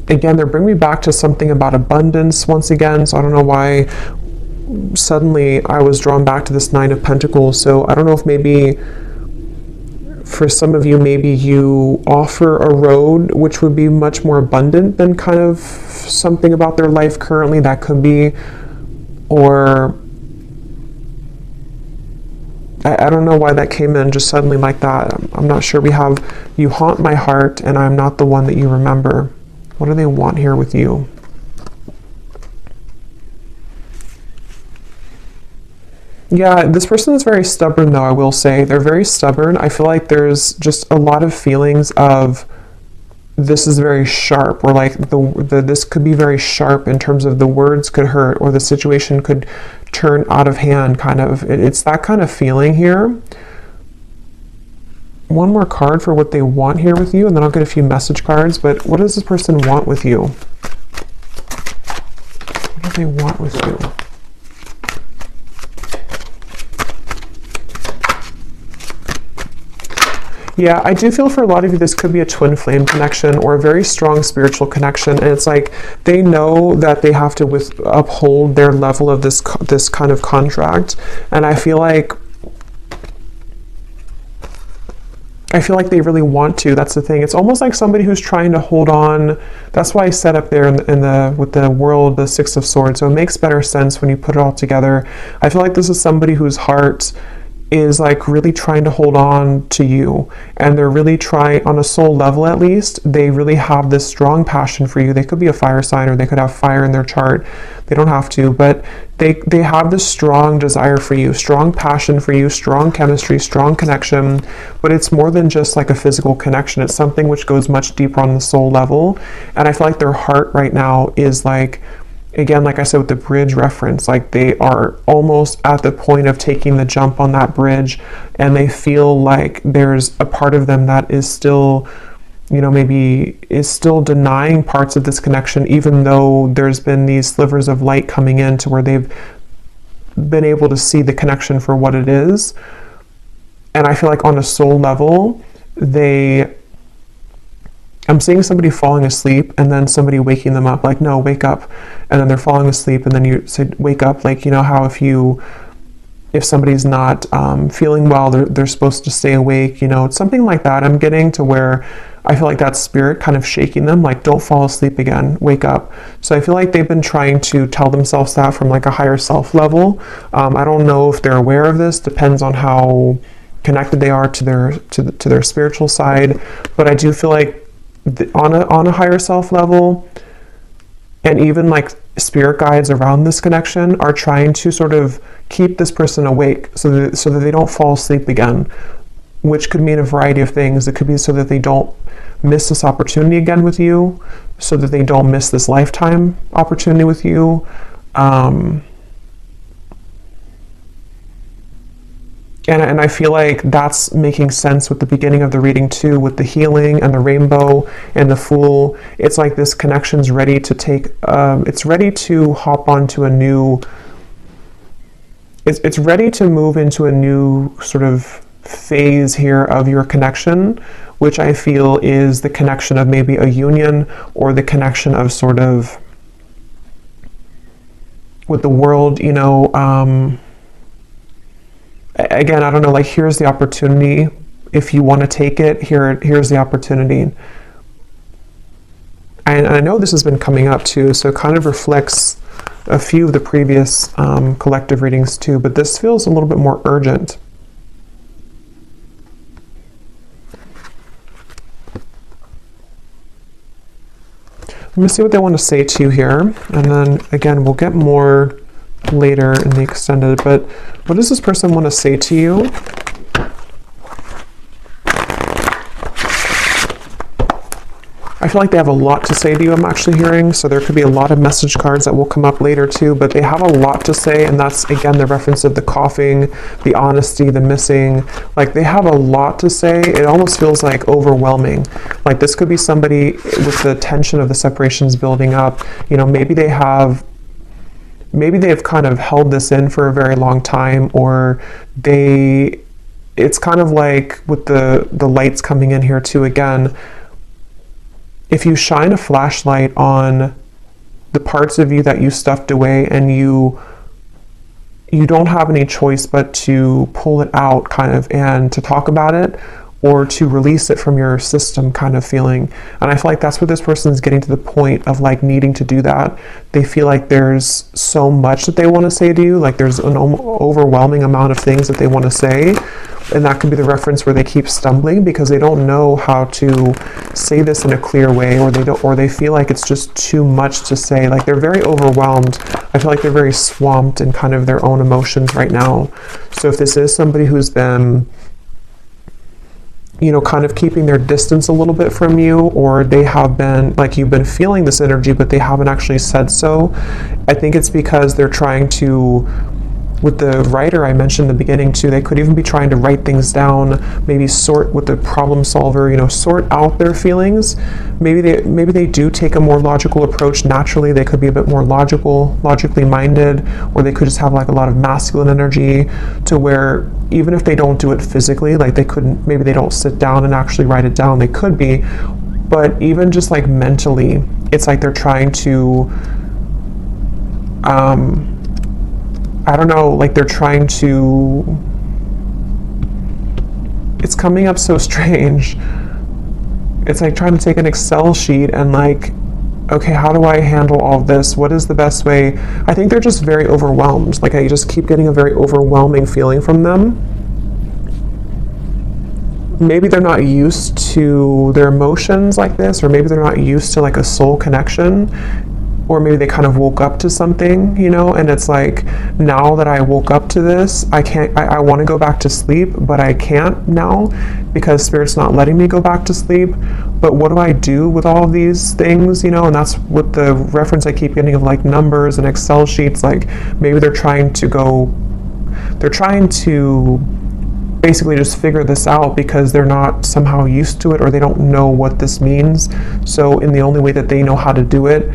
Again, they're bringing me back to something about abundance once again, so I don't know why suddenly I was drawn back to this Nine of Pentacles. So I don't know if maybe for some of you, maybe you offer a road which would be much more abundant than kind of something about their life currently. That could be, or I don't know why that came in just suddenly like that. I'm not sure. We have, you haunt my heart and I'm not the one that you remember. What do they want here with you? Yeah, this person is very stubborn though, I will say. They're very stubborn. I feel like there's just a lot of feelings of, this is very sharp, or like this could be very sharp in terms of the words could hurt, or the situation could turn out of hand, kind of. It's that kind of feeling here. One more card for what they want here with you, and then I'll get a few message cards. But what does this person want with you? What do they want with you? Yeah, I do feel for a lot of you, this could be a twin flame connection or a very strong spiritual connection. And it's like they know that they have to uphold their level of this kind of contract. And I feel like they really want to. That's the thing. It's almost like somebody who's trying to hold on. That's why I set up there with the world, the Six of Swords. So it makes better sense when you put it all together. I feel like this is somebody whose heart is like really trying to hold on to you, and they're really trying, on a soul level at least, they really have this strong passion for you. They could be a fire sign, or they could have fire in their chart. They don't have to, but they have this strong desire for you, strong passion for you, strong chemistry, strong connection. But it's more than just like a physical connection. It's something which goes much deeper on the soul level. And I feel like their heart right now is like, again, like I said with the bridge reference, like they are almost at the point of taking the jump on that bridge, and they feel like there's a part of them that is still, maybe is still denying parts of this connection, even though there's been these slivers of light coming in to where they've been able to see the connection for what it is. And I feel like on a soul level, I'm seeing somebody falling asleep and then somebody waking them up, like, no, wake up. And then they're falling asleep and then you say, wake up. Like, how if somebody's not feeling well, they're supposed to stay awake, it's something like that. I'm getting to where I feel like that spirit kind of shaking them, like, don't fall asleep again, wake up. So I feel like they've been trying to tell themselves that from like a higher self level. I don't know if they're aware of this, depends on how connected they are to their spiritual side. But I do feel like on a higher self level, and even like spirit guides around this connection are trying to sort of keep this person awake so that they don't fall asleep again, which could mean a variety of things. It could be so that they don't miss this opportunity again with you, so that they don't miss this lifetime opportunity with you. And I feel like that's making sense with the beginning of the reading too, with the healing and the rainbow and the Fool. It's like this connection's ready to take, it's ready to hop onto a new, it's ready to move into a new sort of phase here of your connection, which I feel is the connection of maybe a union, or the connection of sort of with the world, again, I don't know, like, here's the opportunity. If you want to take it, here's the opportunity. And I know this has been coming up too, so it kind of reflects a few of the previous collective readings too, but this feels a little bit more urgent. Let me see what they want to say to you here, and then again, we'll get more later in the extended, but what does this person want to say to you? I feel like they have a lot to say to you, I'm actually hearing, so there could be a lot of message cards that will come up later too, but they have a lot to say, and that's, again, the reference of the coughing, the honesty, the missing. Like, they have a lot to say. It almost feels like overwhelming. Like, this could be somebody with the tension of the separations building up. Maybe they've kind of held this in for a very long time, or it's kind of like with the lights coming in here too, again, if you shine a flashlight on the parts of you that you stuffed away, and you don't have any choice but to pull it out kind of, and to talk about it, or to release it from your system kind of feeling. And I feel like that's what this person is getting to the point of, like, needing to do that. They feel like there's so much that they want to say to you, like there's an overwhelming amount of things that they want to say. And that could be the reference where they keep stumbling because they don't know how to say this in a clear way, or they feel like it's just too much to say. Like, they're very overwhelmed. I feel like they're very swamped in kind of their own emotions right now. So if this is somebody who's been, kind of keeping their distance a little bit from you, or they have been, like, you've been feeling this energy, but they haven't actually said so, I think it's because they're trying to with the writer I mentioned in the beginning too, they could even be trying to write things down, maybe sort with the problem solver, you know, sort out their feelings. Maybe they do take a more logical approach naturally. They could be a bit more logically minded, or they could just have like a lot of masculine energy to where even if they don't do it physically, like maybe they don't sit down and actually write it down. They could be, but even just like mentally, it's like they're trying to I don't know, like they're trying to, it's coming up so strange. It's like trying to take an Excel sheet and like, okay, how do I handle all of this? What is the best way? I think they're just very overwhelmed. Like I just keep getting a very overwhelming feeling from them. Maybe they're not used to their emotions like this, or maybe they're not used to like a soul connection. Or maybe they kind of woke up to something, you know, and it's like, now that I woke up to this, I want to go back to sleep, but I can't now because Spirit's not letting me go back to sleep. But what do I do with all of these things, you know? And that's what the reference I keep getting of like numbers and Excel sheets. Like maybe they're trying to basically just figure this out because they're not somehow used to it, or they don't know what this means. So in the only way that they know how to do it,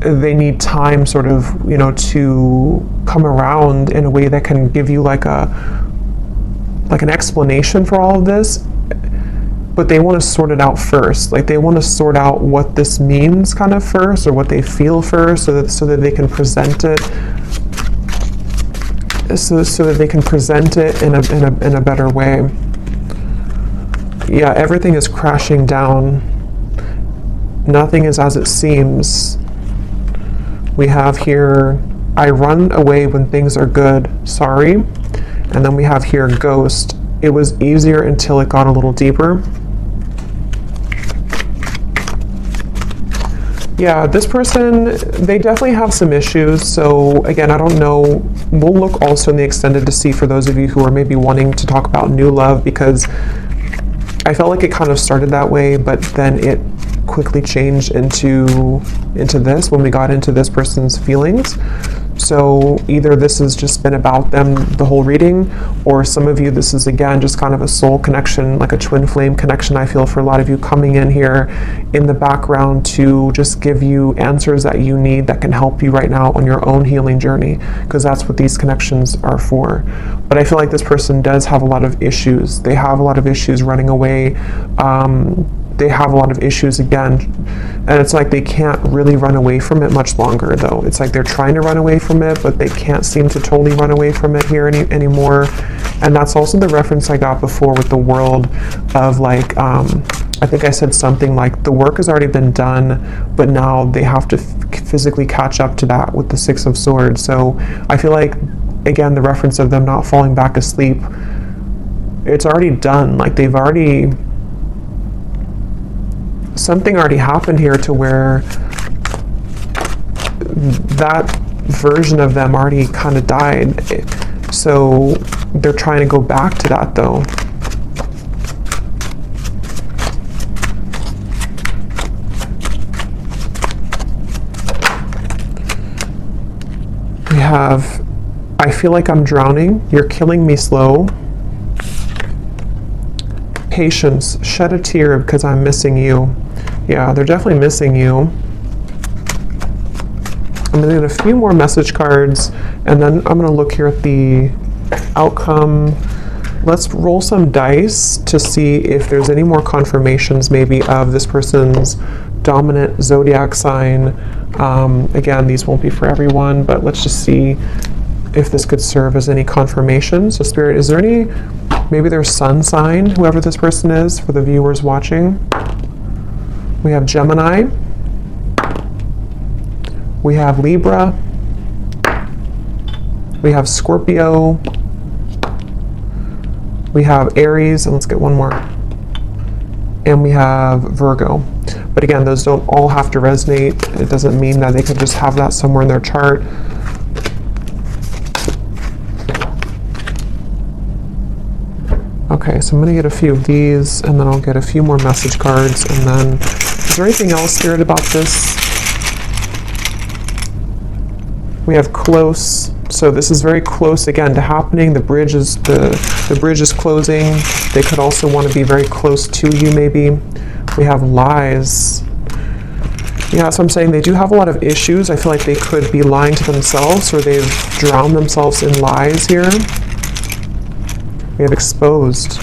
they need time sort of, you know, to come around in a way that can give you like an explanation for all of this. But they want to sort it out first. Like they want to sort out what this means kind of first, or what they feel first, so that they can present it so that they can present it in a better way. Yeah, everything is crashing down. Nothing is as it seems. We have here, I run away when things are good, sorry. And then we have here, ghost. It was easier until it got a little deeper. Yeah, this person, they definitely have some issues. So again, I don't know. We'll look also in the extended to see for those of you who are maybe wanting to talk about new love, because I felt like it kind of started that way, but then it quickly changed into this when we got into this person's feelings. So either this has just been about them the whole reading, or some of you, this is again just kind of a soul connection, like a twin flame connection. I feel for a lot of you coming in here in the background to just give you answers that you need that can help you right now on your own healing journey, because that's what these connections are for. But I feel like this person does have a lot of issues. They have a lot of issues running away. They have a lot of issues again, and it's like they can't really run away from it much longer though. It's like they're trying to run away from it, but they can't seem to totally run away from it here anymore. And that's also the reference I got before with the world of like, I think I said something like the work has already been done, but now they have to physically catch up to that with the Six of Swords. So I feel like, again, the reference of them not falling back asleep, it's already done. Like they've already, something already happened here to where that version of them already kind of died. So they're trying to go back to that though. We have, I feel like I'm drowning. You're killing me slow. Patience, shed a tear because I'm missing you. Yeah, they're definitely missing you. I'm going to get a few more message cards, and then I'm going to look here at the outcome. Let's roll some dice to see if there's any more confirmations maybe of this person's dominant zodiac sign. Again, these won't be for everyone, but let's just see if this could serve as any confirmation. So Spirit, is there any, maybe their sun sign, whoever this person is, for the viewers watching? We have Gemini. We have Libra. We have Scorpio. We have Aries, and let's get one more. And we have Virgo. But again, those don't all have to resonate. It doesn't mean that they could just have that somewhere in their chart. Okay, so I'm going to get a few of these, and then I'll get a few more message cards, and then, is there anything else, Spirit, about this? We have close. So this is very close again to happening. The bridge is closing. They could also want to be very close to you maybe. We have lies. Yeah, so I'm saying they do have a lot of issues. I feel like they could be lying to themselves, or they've drowned themselves in lies here. We have exposed.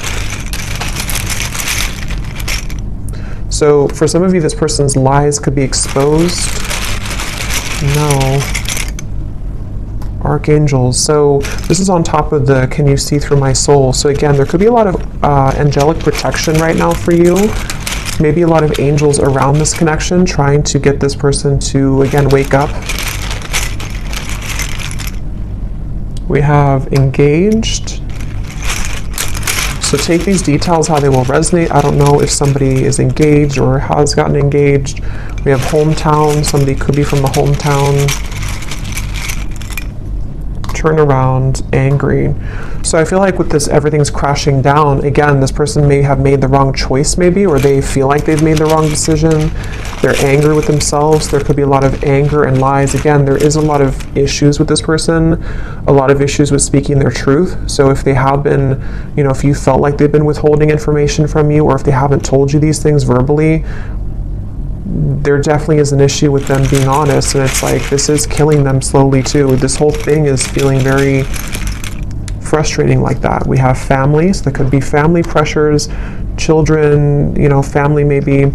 So for some of you, this person's lies could be exposed. No. Archangels. So this is on top of the can you see through my soul. So again, there could be a lot of angelic protection right now for you. Maybe a lot of angels around this connection trying to get this person to, again, wake up. We have engaged. So take these details how they will resonate. I don't know if somebody is engaged or has gotten engaged. We have hometown. Somebody could be from the hometown. Turn around, angry. So I feel like with this, everything's crashing down. Again, this person may have made the wrong choice maybe, or they feel like they've made the wrong decision. They're angry with themselves. There could be a lot of anger and lies. Again, there is a lot of issues with this person, a lot of issues with speaking their truth. So if they have been, if you felt like they've been withholding information from you, or if they haven't told you these things verbally, there definitely is an issue with them being honest, and it's like this is killing them slowly too. This whole thing is feeling very frustrating like that. We have families. There could be family pressures, children, family maybe.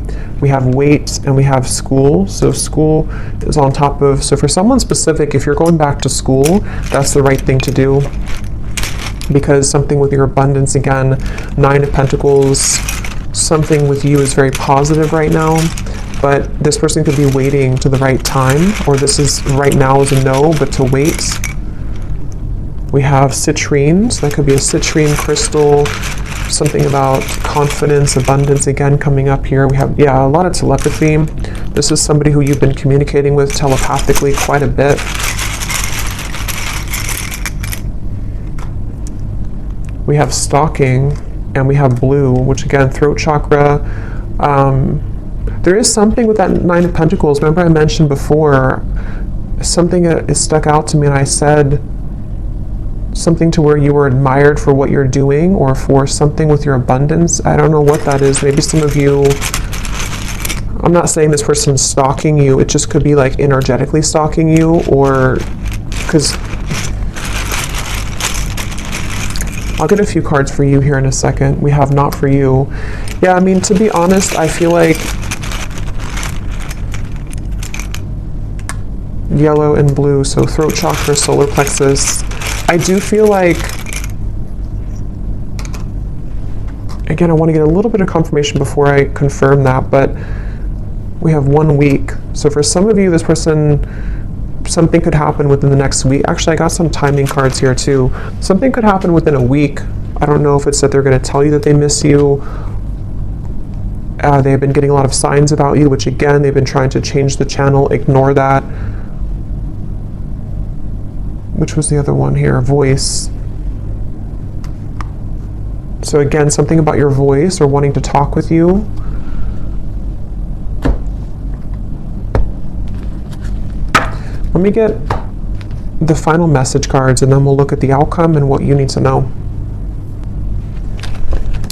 We have weight, and we have school. So school is on top of, so for someone specific, if you're going back to school, that's the right thing to do, because something with your abundance, again, 9 of Pentacles, something with you is very positive right now. But this person could be waiting to the right time, or this is right now is a no, but to wait. We have citrine, so that could be a citrine crystal, something about confidence, abundance, again, coming up here. We have, a lot of telepathy. This is somebody who you've been communicating with telepathically quite a bit. We have stalking, and we have blue, which again, throat chakra. There is something with that 9 of Pentacles. Remember I mentioned before, something is stuck out to me, and I said something to where you were admired for what you're doing, or for something with your abundance. I don't know what that is. Maybe some of you, I'm not saying this person's stalking you. It just could be like energetically stalking you, or because I'll get a few cards for you here in a second. We have not for you. Yeah, I mean, to be honest, I feel like yellow and blue, so throat chakra, solar plexus. I do feel like, again, I want to get a little bit of confirmation before I confirm that, but we have 1 week. So for some of you, this person, something could happen within the next week. Actually, I got some timing cards here too. Something could happen within a week. I don't know if it's that they're going to tell you that they miss you. They've been getting a lot of signs about you, which again, they've been trying to change the channel. Ignore that. Which was the other one here? Voice. So again, something about your voice, or wanting to talk with you. Let me get the final message cards, and then we'll look at the outcome and what you need to know.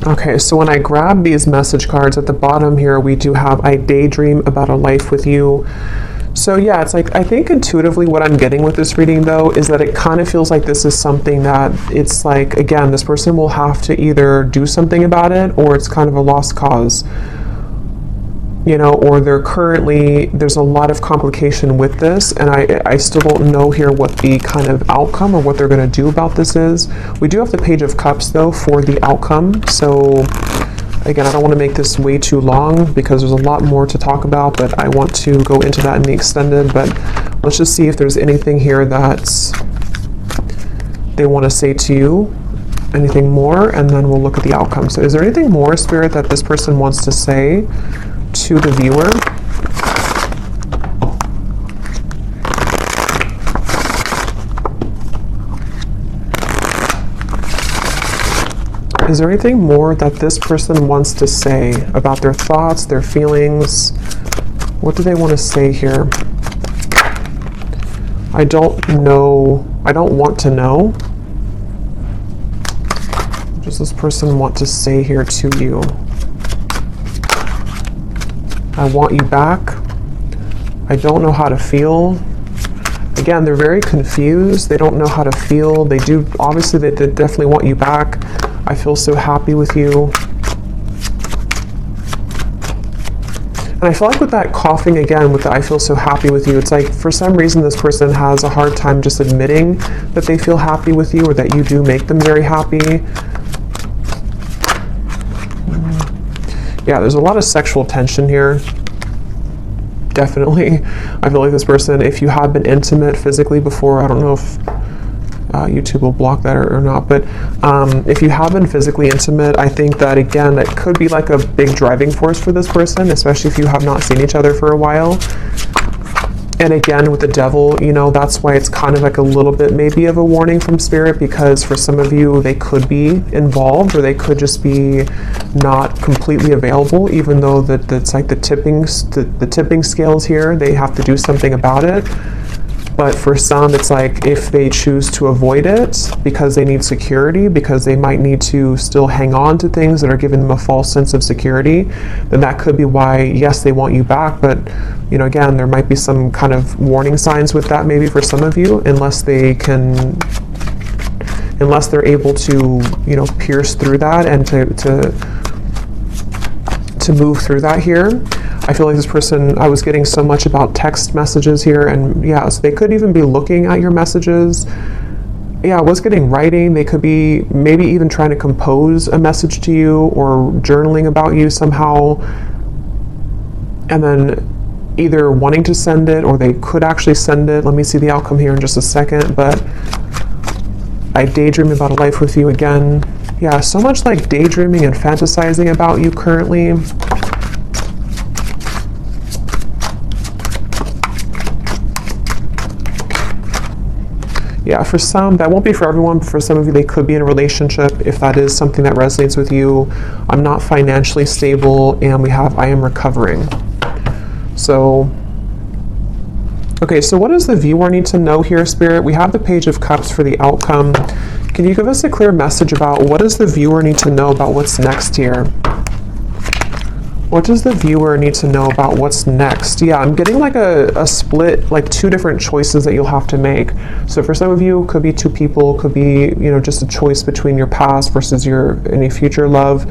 Okay, so when I grab these message cards at the bottom here, we do have I daydream about a life with you. So yeah, it's like, I think intuitively what I'm getting with this reading though is that it kind of feels like this is something that it's like, again, this person will have to either do something about it, or it's kind of a lost cause, or there's a lot of complication with this, and I still don't know here what the kind of outcome or what they're going to do about this is. We do have the Page of Cups though for the outcome. So again, I don't want to make this way too long because there's a lot more to talk about, but I want to go into that in the extended. But let's just see if there's anything here that they want to say to you, anything more, and then we'll look at the outcome. So is there anything more, Spirit, that this person wants to say to the viewer? Is there anything more that this person wants to say about their thoughts, their feelings? What do they want to say here? I don't know, I don't want to know. What does this person want to say here to you? I want you back. I don't know how to feel. Again, they're very confused. They don't know how to feel. They do, obviously, they definitely want you back. I feel so happy with you. And I feel like with that coughing again, with the I feel so happy with you, it's like for some reason this person has a hard time just admitting that they feel happy with you or that you do make them very happy. Yeah, there's a lot of sexual tension here. Definitely. I feel like this person, if you have been intimate physically before, I don't know if YouTube will block that or not, but if you have been physically intimate, I think that again, that could be like a big driving force for this person, especially if you have not seen each other for a while. And again, with the devil, you know, that's why it's kind of like a little bit maybe of a warning from spirit, because for some of you, they could be involved or they could just be not completely available, even though that's like the tipping scales here, they have to do something about it. But for some, it's like if they choose to avoid it because they need security, because they might need to still hang on to things that are giving them a false sense of security, then that could be why, yes, they want you back. But, you know, again, there might be some kind of warning signs with that maybe for some of you, unless they're able to, you know, pierce through that and to move through that here. I feel like this person, I was getting so much about text messages here, and yeah, so they could even be looking at your messages. Yeah, I was getting writing. They could be maybe even trying to compose a message to you or journaling about you somehow, and then either wanting to send it or they could actually send it. Let me see the outcome here in just a second, but I daydream about a life with you again. Yeah, so much like daydreaming and fantasizing about you currently. Yeah, for some, that won't be for everyone, but for some of you, they could be in a relationship if that is something that resonates with you. I'm not financially stable, and we have I am recovering. So, okay, so what does the viewer need to know here, Spirit? We have the Page of Cups for the outcome. Can you give us a clear message about what does the viewer need to know about what's next here? What does the viewer need to know about what's next? Yeah, I'm getting like a split, like two different choices that you'll have to make. So for some of you, it could be two people, could be, you know, just a choice between your past versus your any future love.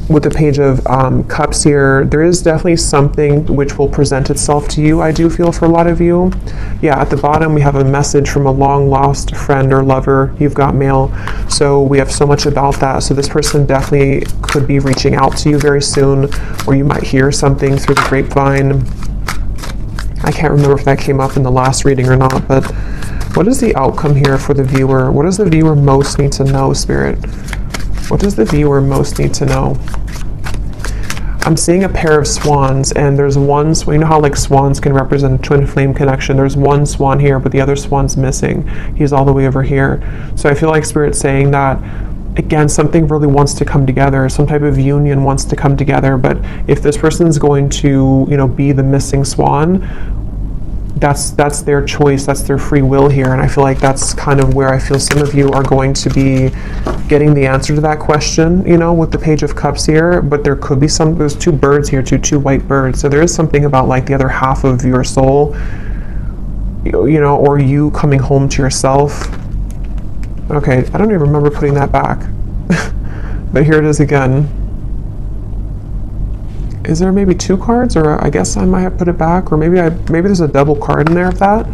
With the Page of Cups here, there is definitely something which will present itself to you, I do feel, for a lot of you. Yeah, at the bottom we have a message from a long lost friend or lover. You've got mail. So we have so much about that. So this person definitely could be reaching out to you very soon, or you might hear something through the grapevine. I can't remember if that came up in the last reading or not, but what is the outcome here for the viewer? What does the viewer most need to know, Spirit? What does the viewer most need to know? I'm seeing a pair of swans, and there's one, you know how like swans can represent a twin flame connection. There's one swan here, but the other swan's missing. He's all the way over here. So I feel like Spirit's saying that, again, something really wants to come together. Some type of union wants to come together. But if this person's going to, you know, be the missing swan, that's their choice, that's their free will here, and I feel like that's kind of where I feel some of you are going to be getting the answer to that question, you know, with the Page of Cups here. But there could be there's two birds here, two white birds, so there is something about like the other half of your soul, you know, or you coming home to yourself. Okay, I don't even remember putting that back. But here it is again. Is there maybe two cards, or I guess I might have put it back, or maybe there's a double card in there of that.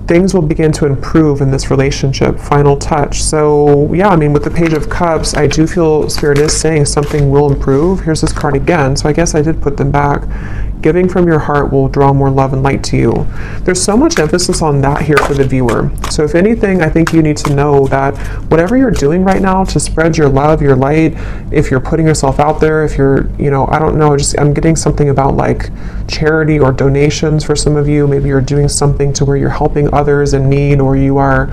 Things will begin to improve in this relationship. Final touch. So yeah, I mean, with the Page of Cups, I do feel Spirit is saying something will improve. Here's this card again, so I guess I did put them back. Giving from your heart will draw more love and light to you. There's so much emphasis on that here for the viewer. So if anything, I think you need to know that whatever you're doing right now to spread your love, your light, if you're putting yourself out there, if you're, you know, I don't know, just I'm getting something about like charity or donations for some of you. Maybe you're doing something to where you're helping others in need, or you are,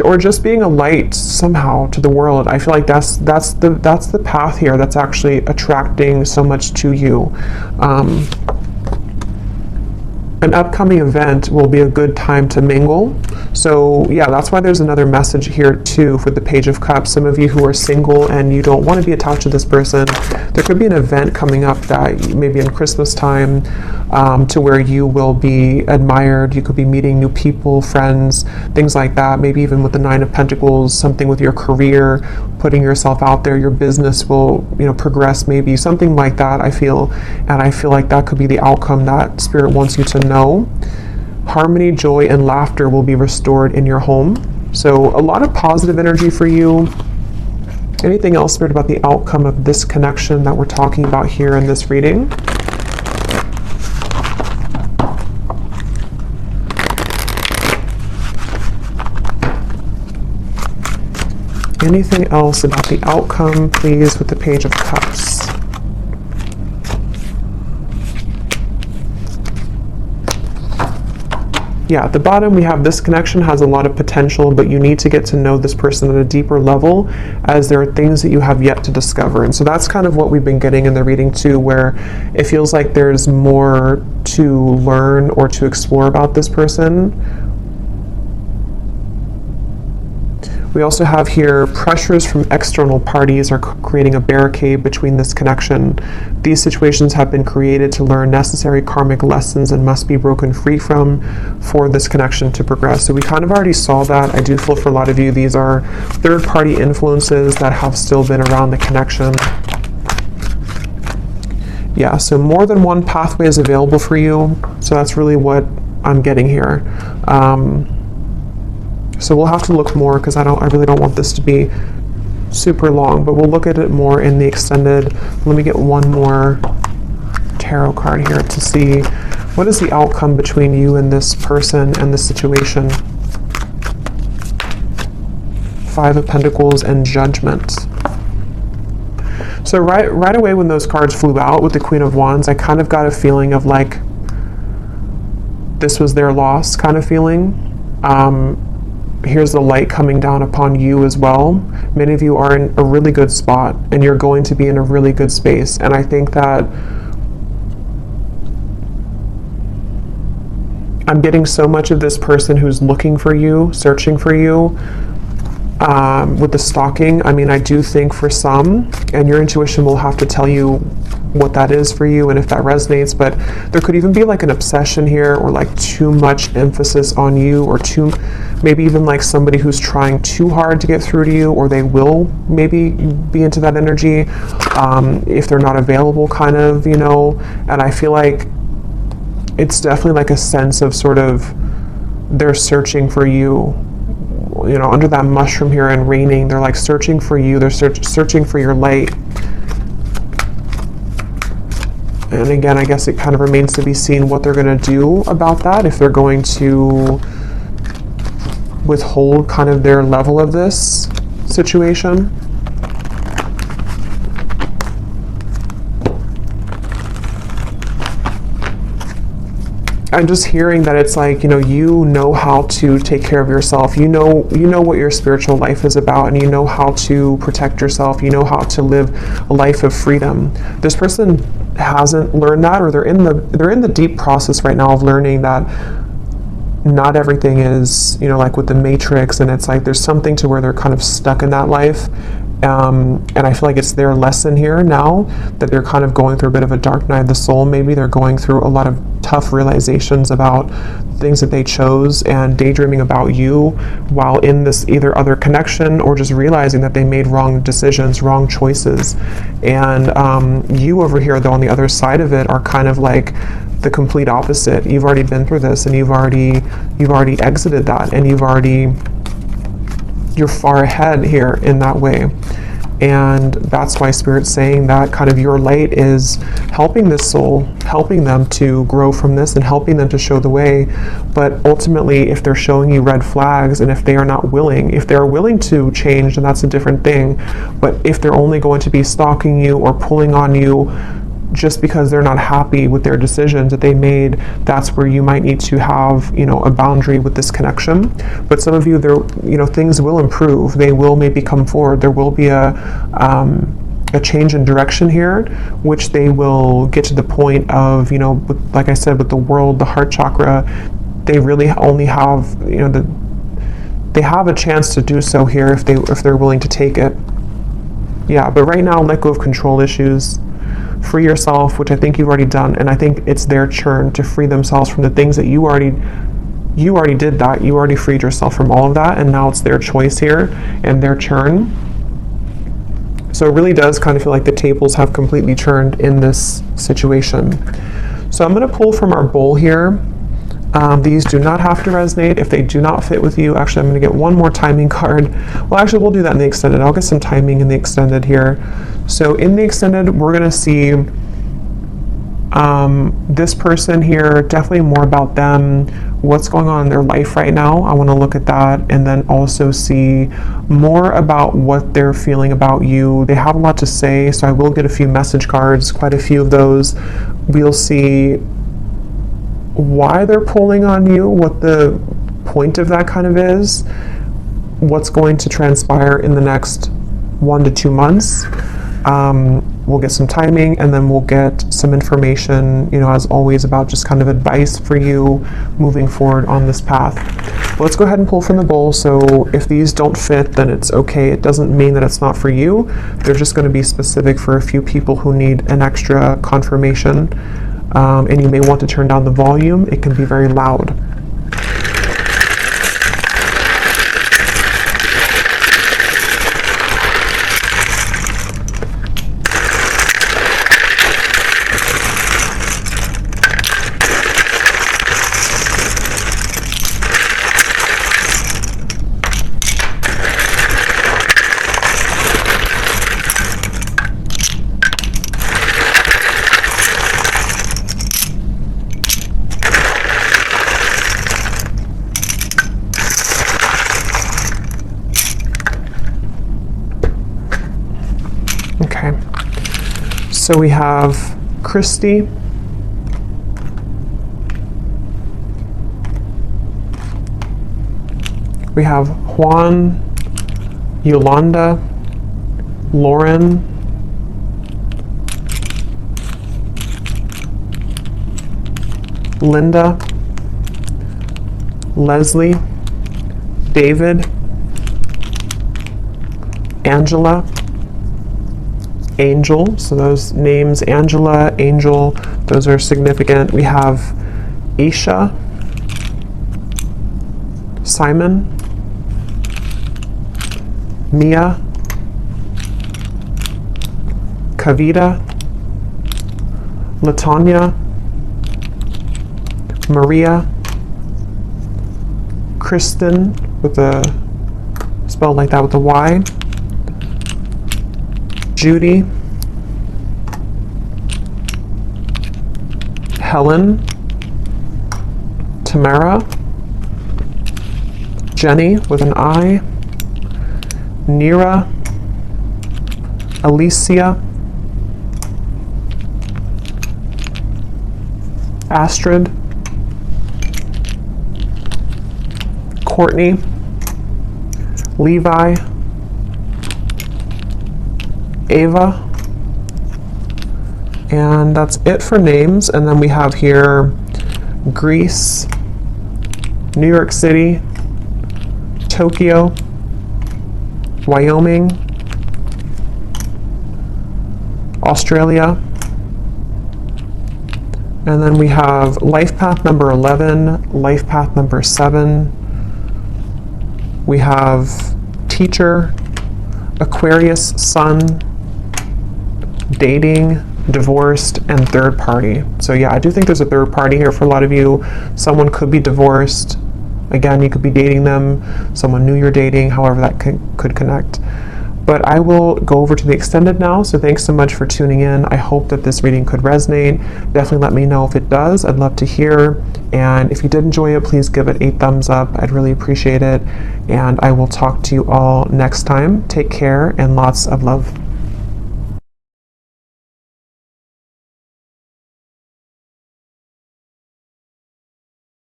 or just being a light somehow to the world. I feel like that's the path here that's actually attracting so much to you. an upcoming event will be a good time to mingle. So yeah, that's why there's another message here too for the Page of Cups. Some of you who are single and you don't want to be attached to this person, there could be an event coming up that maybe in Christmas time, to where you will be admired. You could be meeting new people, friends, things like that. Maybe even with the Nine of Pentacles, something with your career, putting yourself out there, your business will, progress, maybe something like that, I feel. And I feel like that could be the outcome that Spirit wants you to know. Harmony, joy, and laughter will be restored in your home. So a lot of positive energy for you. Anything else, Spirit, about the outcome of this connection that we're talking about here in this reading? Anything else about the outcome, please, with the Page of Cups? Yeah, at the bottom we have this connection has a lot of potential, but you need to get to know this person at a deeper level, as there are things that you have yet to discover. And so that's kind of what we've been getting in the reading too, where it feels like there's more to learn or to explore about this person. We also have here pressures from external parties are creating a barricade between this connection. These situations have been created to learn necessary karmic lessons and must be broken free from for this connection to progress. So we kind of already saw that. I do feel for a lot of you, these are third-party influences that have still been around the connection. Yeah, so more than one pathway is available for you. So that's really what I'm getting here. So we'll have to look more, because I really don't want this to be super long, but we'll look at it more in the extended. Let me get one more tarot card here to see what is the outcome between you and this person and this situation. Five of Pentacles and Judgment. So right away when those cards flew out with the Queen of Wands, I kind of got a feeling of like this was their loss kind of feeling. Here's the light coming down upon you as well. Many of you are in a really good spot, and you're going to be in a really good space. And I think that I'm getting so much of this person who's looking for you, searching for you, with the stalking. I mean, I do think for some, and your intuition will have to tell you what that is for you and if that resonates, but there could even be like an obsession here, or like too much emphasis on you, or maybe even like somebody who's trying too hard to get through to you, or they will maybe be into that energy if they're not available, kind of, and I feel like it's definitely like a sense of sort of they're searching for you, under that mushroom here and raining. They're like searching for you, they're searching for your light. And again, I guess it kind of remains to be seen what they're going to do about that, if they're going to withhold kind of their level of this situation. I'm just hearing that it's like, you know how to take care of yourself. You know what your spiritual life is about, and you know how to protect yourself. You know how to live a life of freedom. This person hasn't learned that, or they're in the deep process right now of learning that not everything is, like with the Matrix, and it's like there's something to where they're kind of stuck in that life. And I feel like it's their lesson here now that they're kind of going through a bit of a dark night of the soul. Maybe they're going through a lot of tough realizations about things that they chose, and daydreaming about you while in this either other connection, or just realizing that they made wrong decisions, wrong choices. And you over here, though, on the other side of it, are kind of like the complete opposite. You've already been through this, and you've already exited that, and you're far ahead here in that way. And that's why Spirit's saying that kind of your light is helping this soul, helping them to grow from this, and helping them to show the way. But ultimately, if they're showing you red flags, and if they are not willing, if they're willing to change, then that's a different thing. But if they're only going to be stalking you or pulling on you just because they're not happy with their decisions that they made, that's where you might need to have, a boundary with this connection. But some of you, things will improve. They will maybe come forward. There will be a a change in direction here, which they will get to the point of, like I said, with the world, the heart chakra, they really only have, they have a chance to do so here if they're willing to take it. Yeah, but right now, let go of control issues. Free yourself, which I think you've already done, and I think it's their turn to free themselves from the things that you already did that. You already freed yourself from all of that, and now it's their choice here and their turn. So it really does kind of feel like the tables have completely turned in this situation. So I'm going to pull from our bowl here. These do not have to resonate if they do not fit with you. Actually, I'm going to get one more timing card. Well, actually, we'll do that in the extended. I'll get some timing in the extended here. So in the extended, we're going to see this person here, definitely more about them, what's going on in their life right now. I want to look at that, and then also see more about what they're feeling about you. They have a lot to say, so I will get a few message cards, quite a few of those. We'll see why they're pulling on you, what the point of that kind of is, what's going to transpire in the next 1 to 2 months. We'll get some timing, and then we'll get some information, as always, about just kind of advice for you moving forward on this path. Let's go ahead and pull from the bowl. So if these don't fit, then it's okay. It doesn't mean that it's not for you. They're just going to be specific for a few people who need an extra confirmation. And you may want to turn down the volume. It can be very loud. Okay, so we have Christy, we have Juan, Yolanda, Lauren, Linda, Leslie, David, Angela, Angel. So those names, Angela, Angel, those are significant. We have Isha, Simon, Mia, Kavita, Latanya, Maria, Kristen, with a spell like that with a Y, Judy, Helen, Tamara, Jenny with an I, Nira, Alicia, Astrid, Courtney, Levi, Ava, and that's it for names. And then we have here Greece, New York City, Tokyo, Wyoming, Australia, and then we have life path number 11, life path number 7. We have teacher, Aquarius, sun, dating, divorced, and third party. So yeah, I do think there's a third party here for a lot of you. Someone could be divorced. Again, you could be dating them. Someone new you're dating, however that could connect. But I will go over to the extended now. So thanks so much for tuning in. I hope that this reading could resonate. Definitely let me know if it does. I'd love to hear. And if you did enjoy it, please give it a thumbs up. I'd really appreciate it. And I will talk to you all next time. Take care and lots of love.